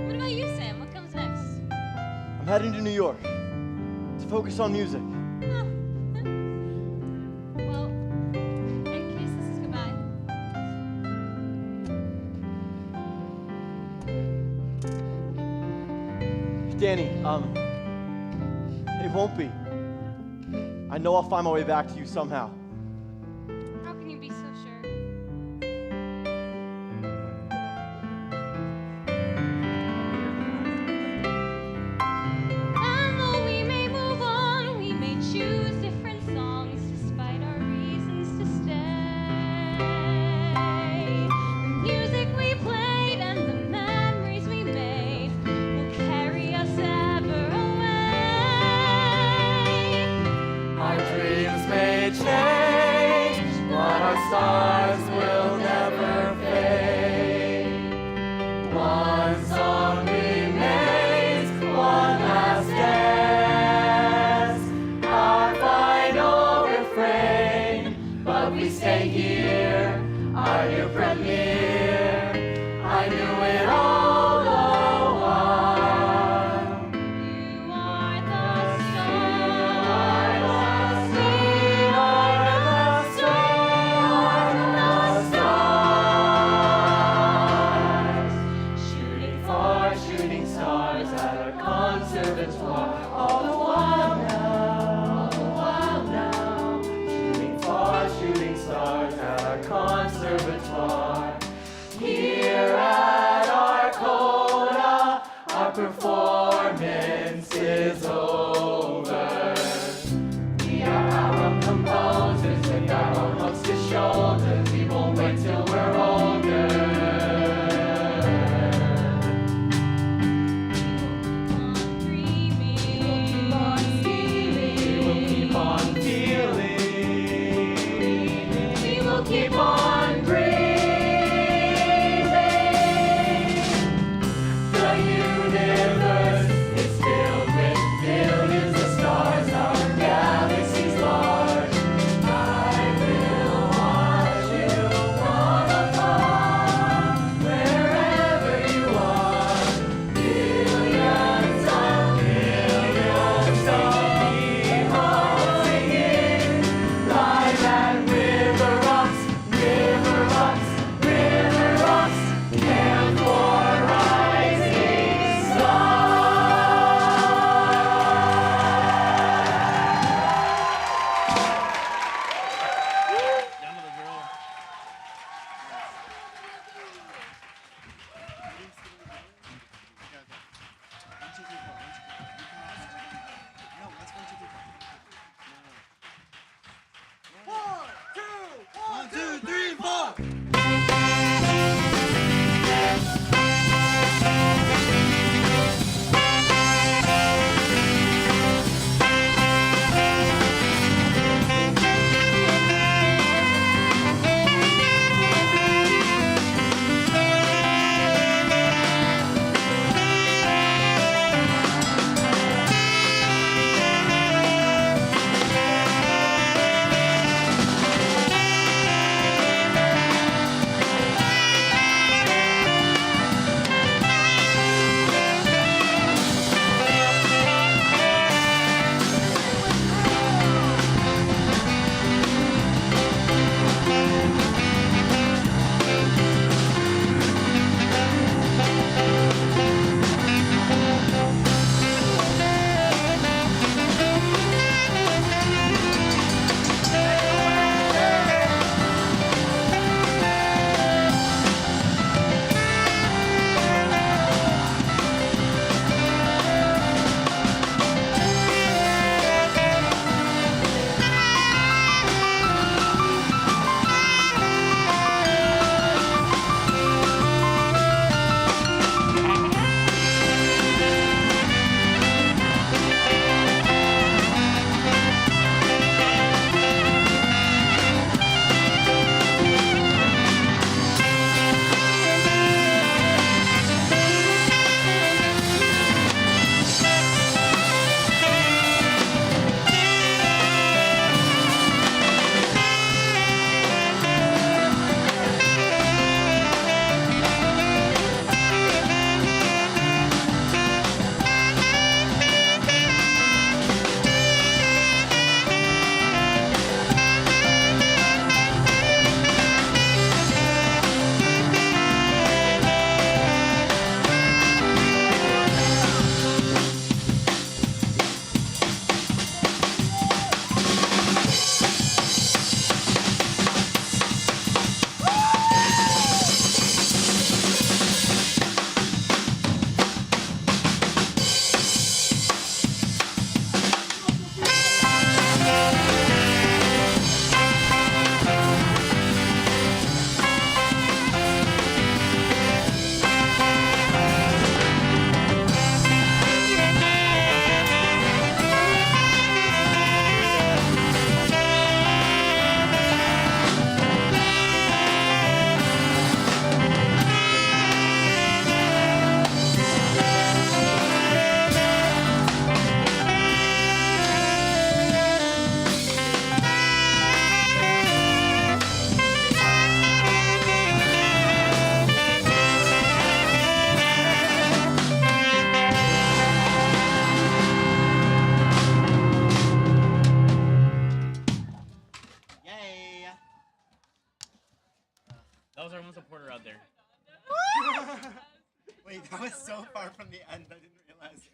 What about you, Sam? What comes next? I'm heading to New York to focus on music. Well, in case this is goodbye. Danny, it won't be. I know I'll find my way back to you somehow. How can you be so sure? And though we may move on, we may choose different songs despite our reasons to stay. The music we played and the memories we made will carry us ever away. Our dreams may change, but our stars will never fade. One song remains, one last dance, our final refrain. But we stay here, our new premiere. I knew it all the while. You are the stars. Shooting stars at our conservatoire. All the while now, shooting for shooting stars at our conservatoire. Here at Arcona, our performance is over. We are our own composers with our own hooks to shoulders. We won't wait till we're older. Keep on breathing. The universe is filled with billions of stars. Our galaxy's large. I will watch you from afar, wherever you are. Billions of people singing. Like that river runs. I was so far from the end, I didn't realize.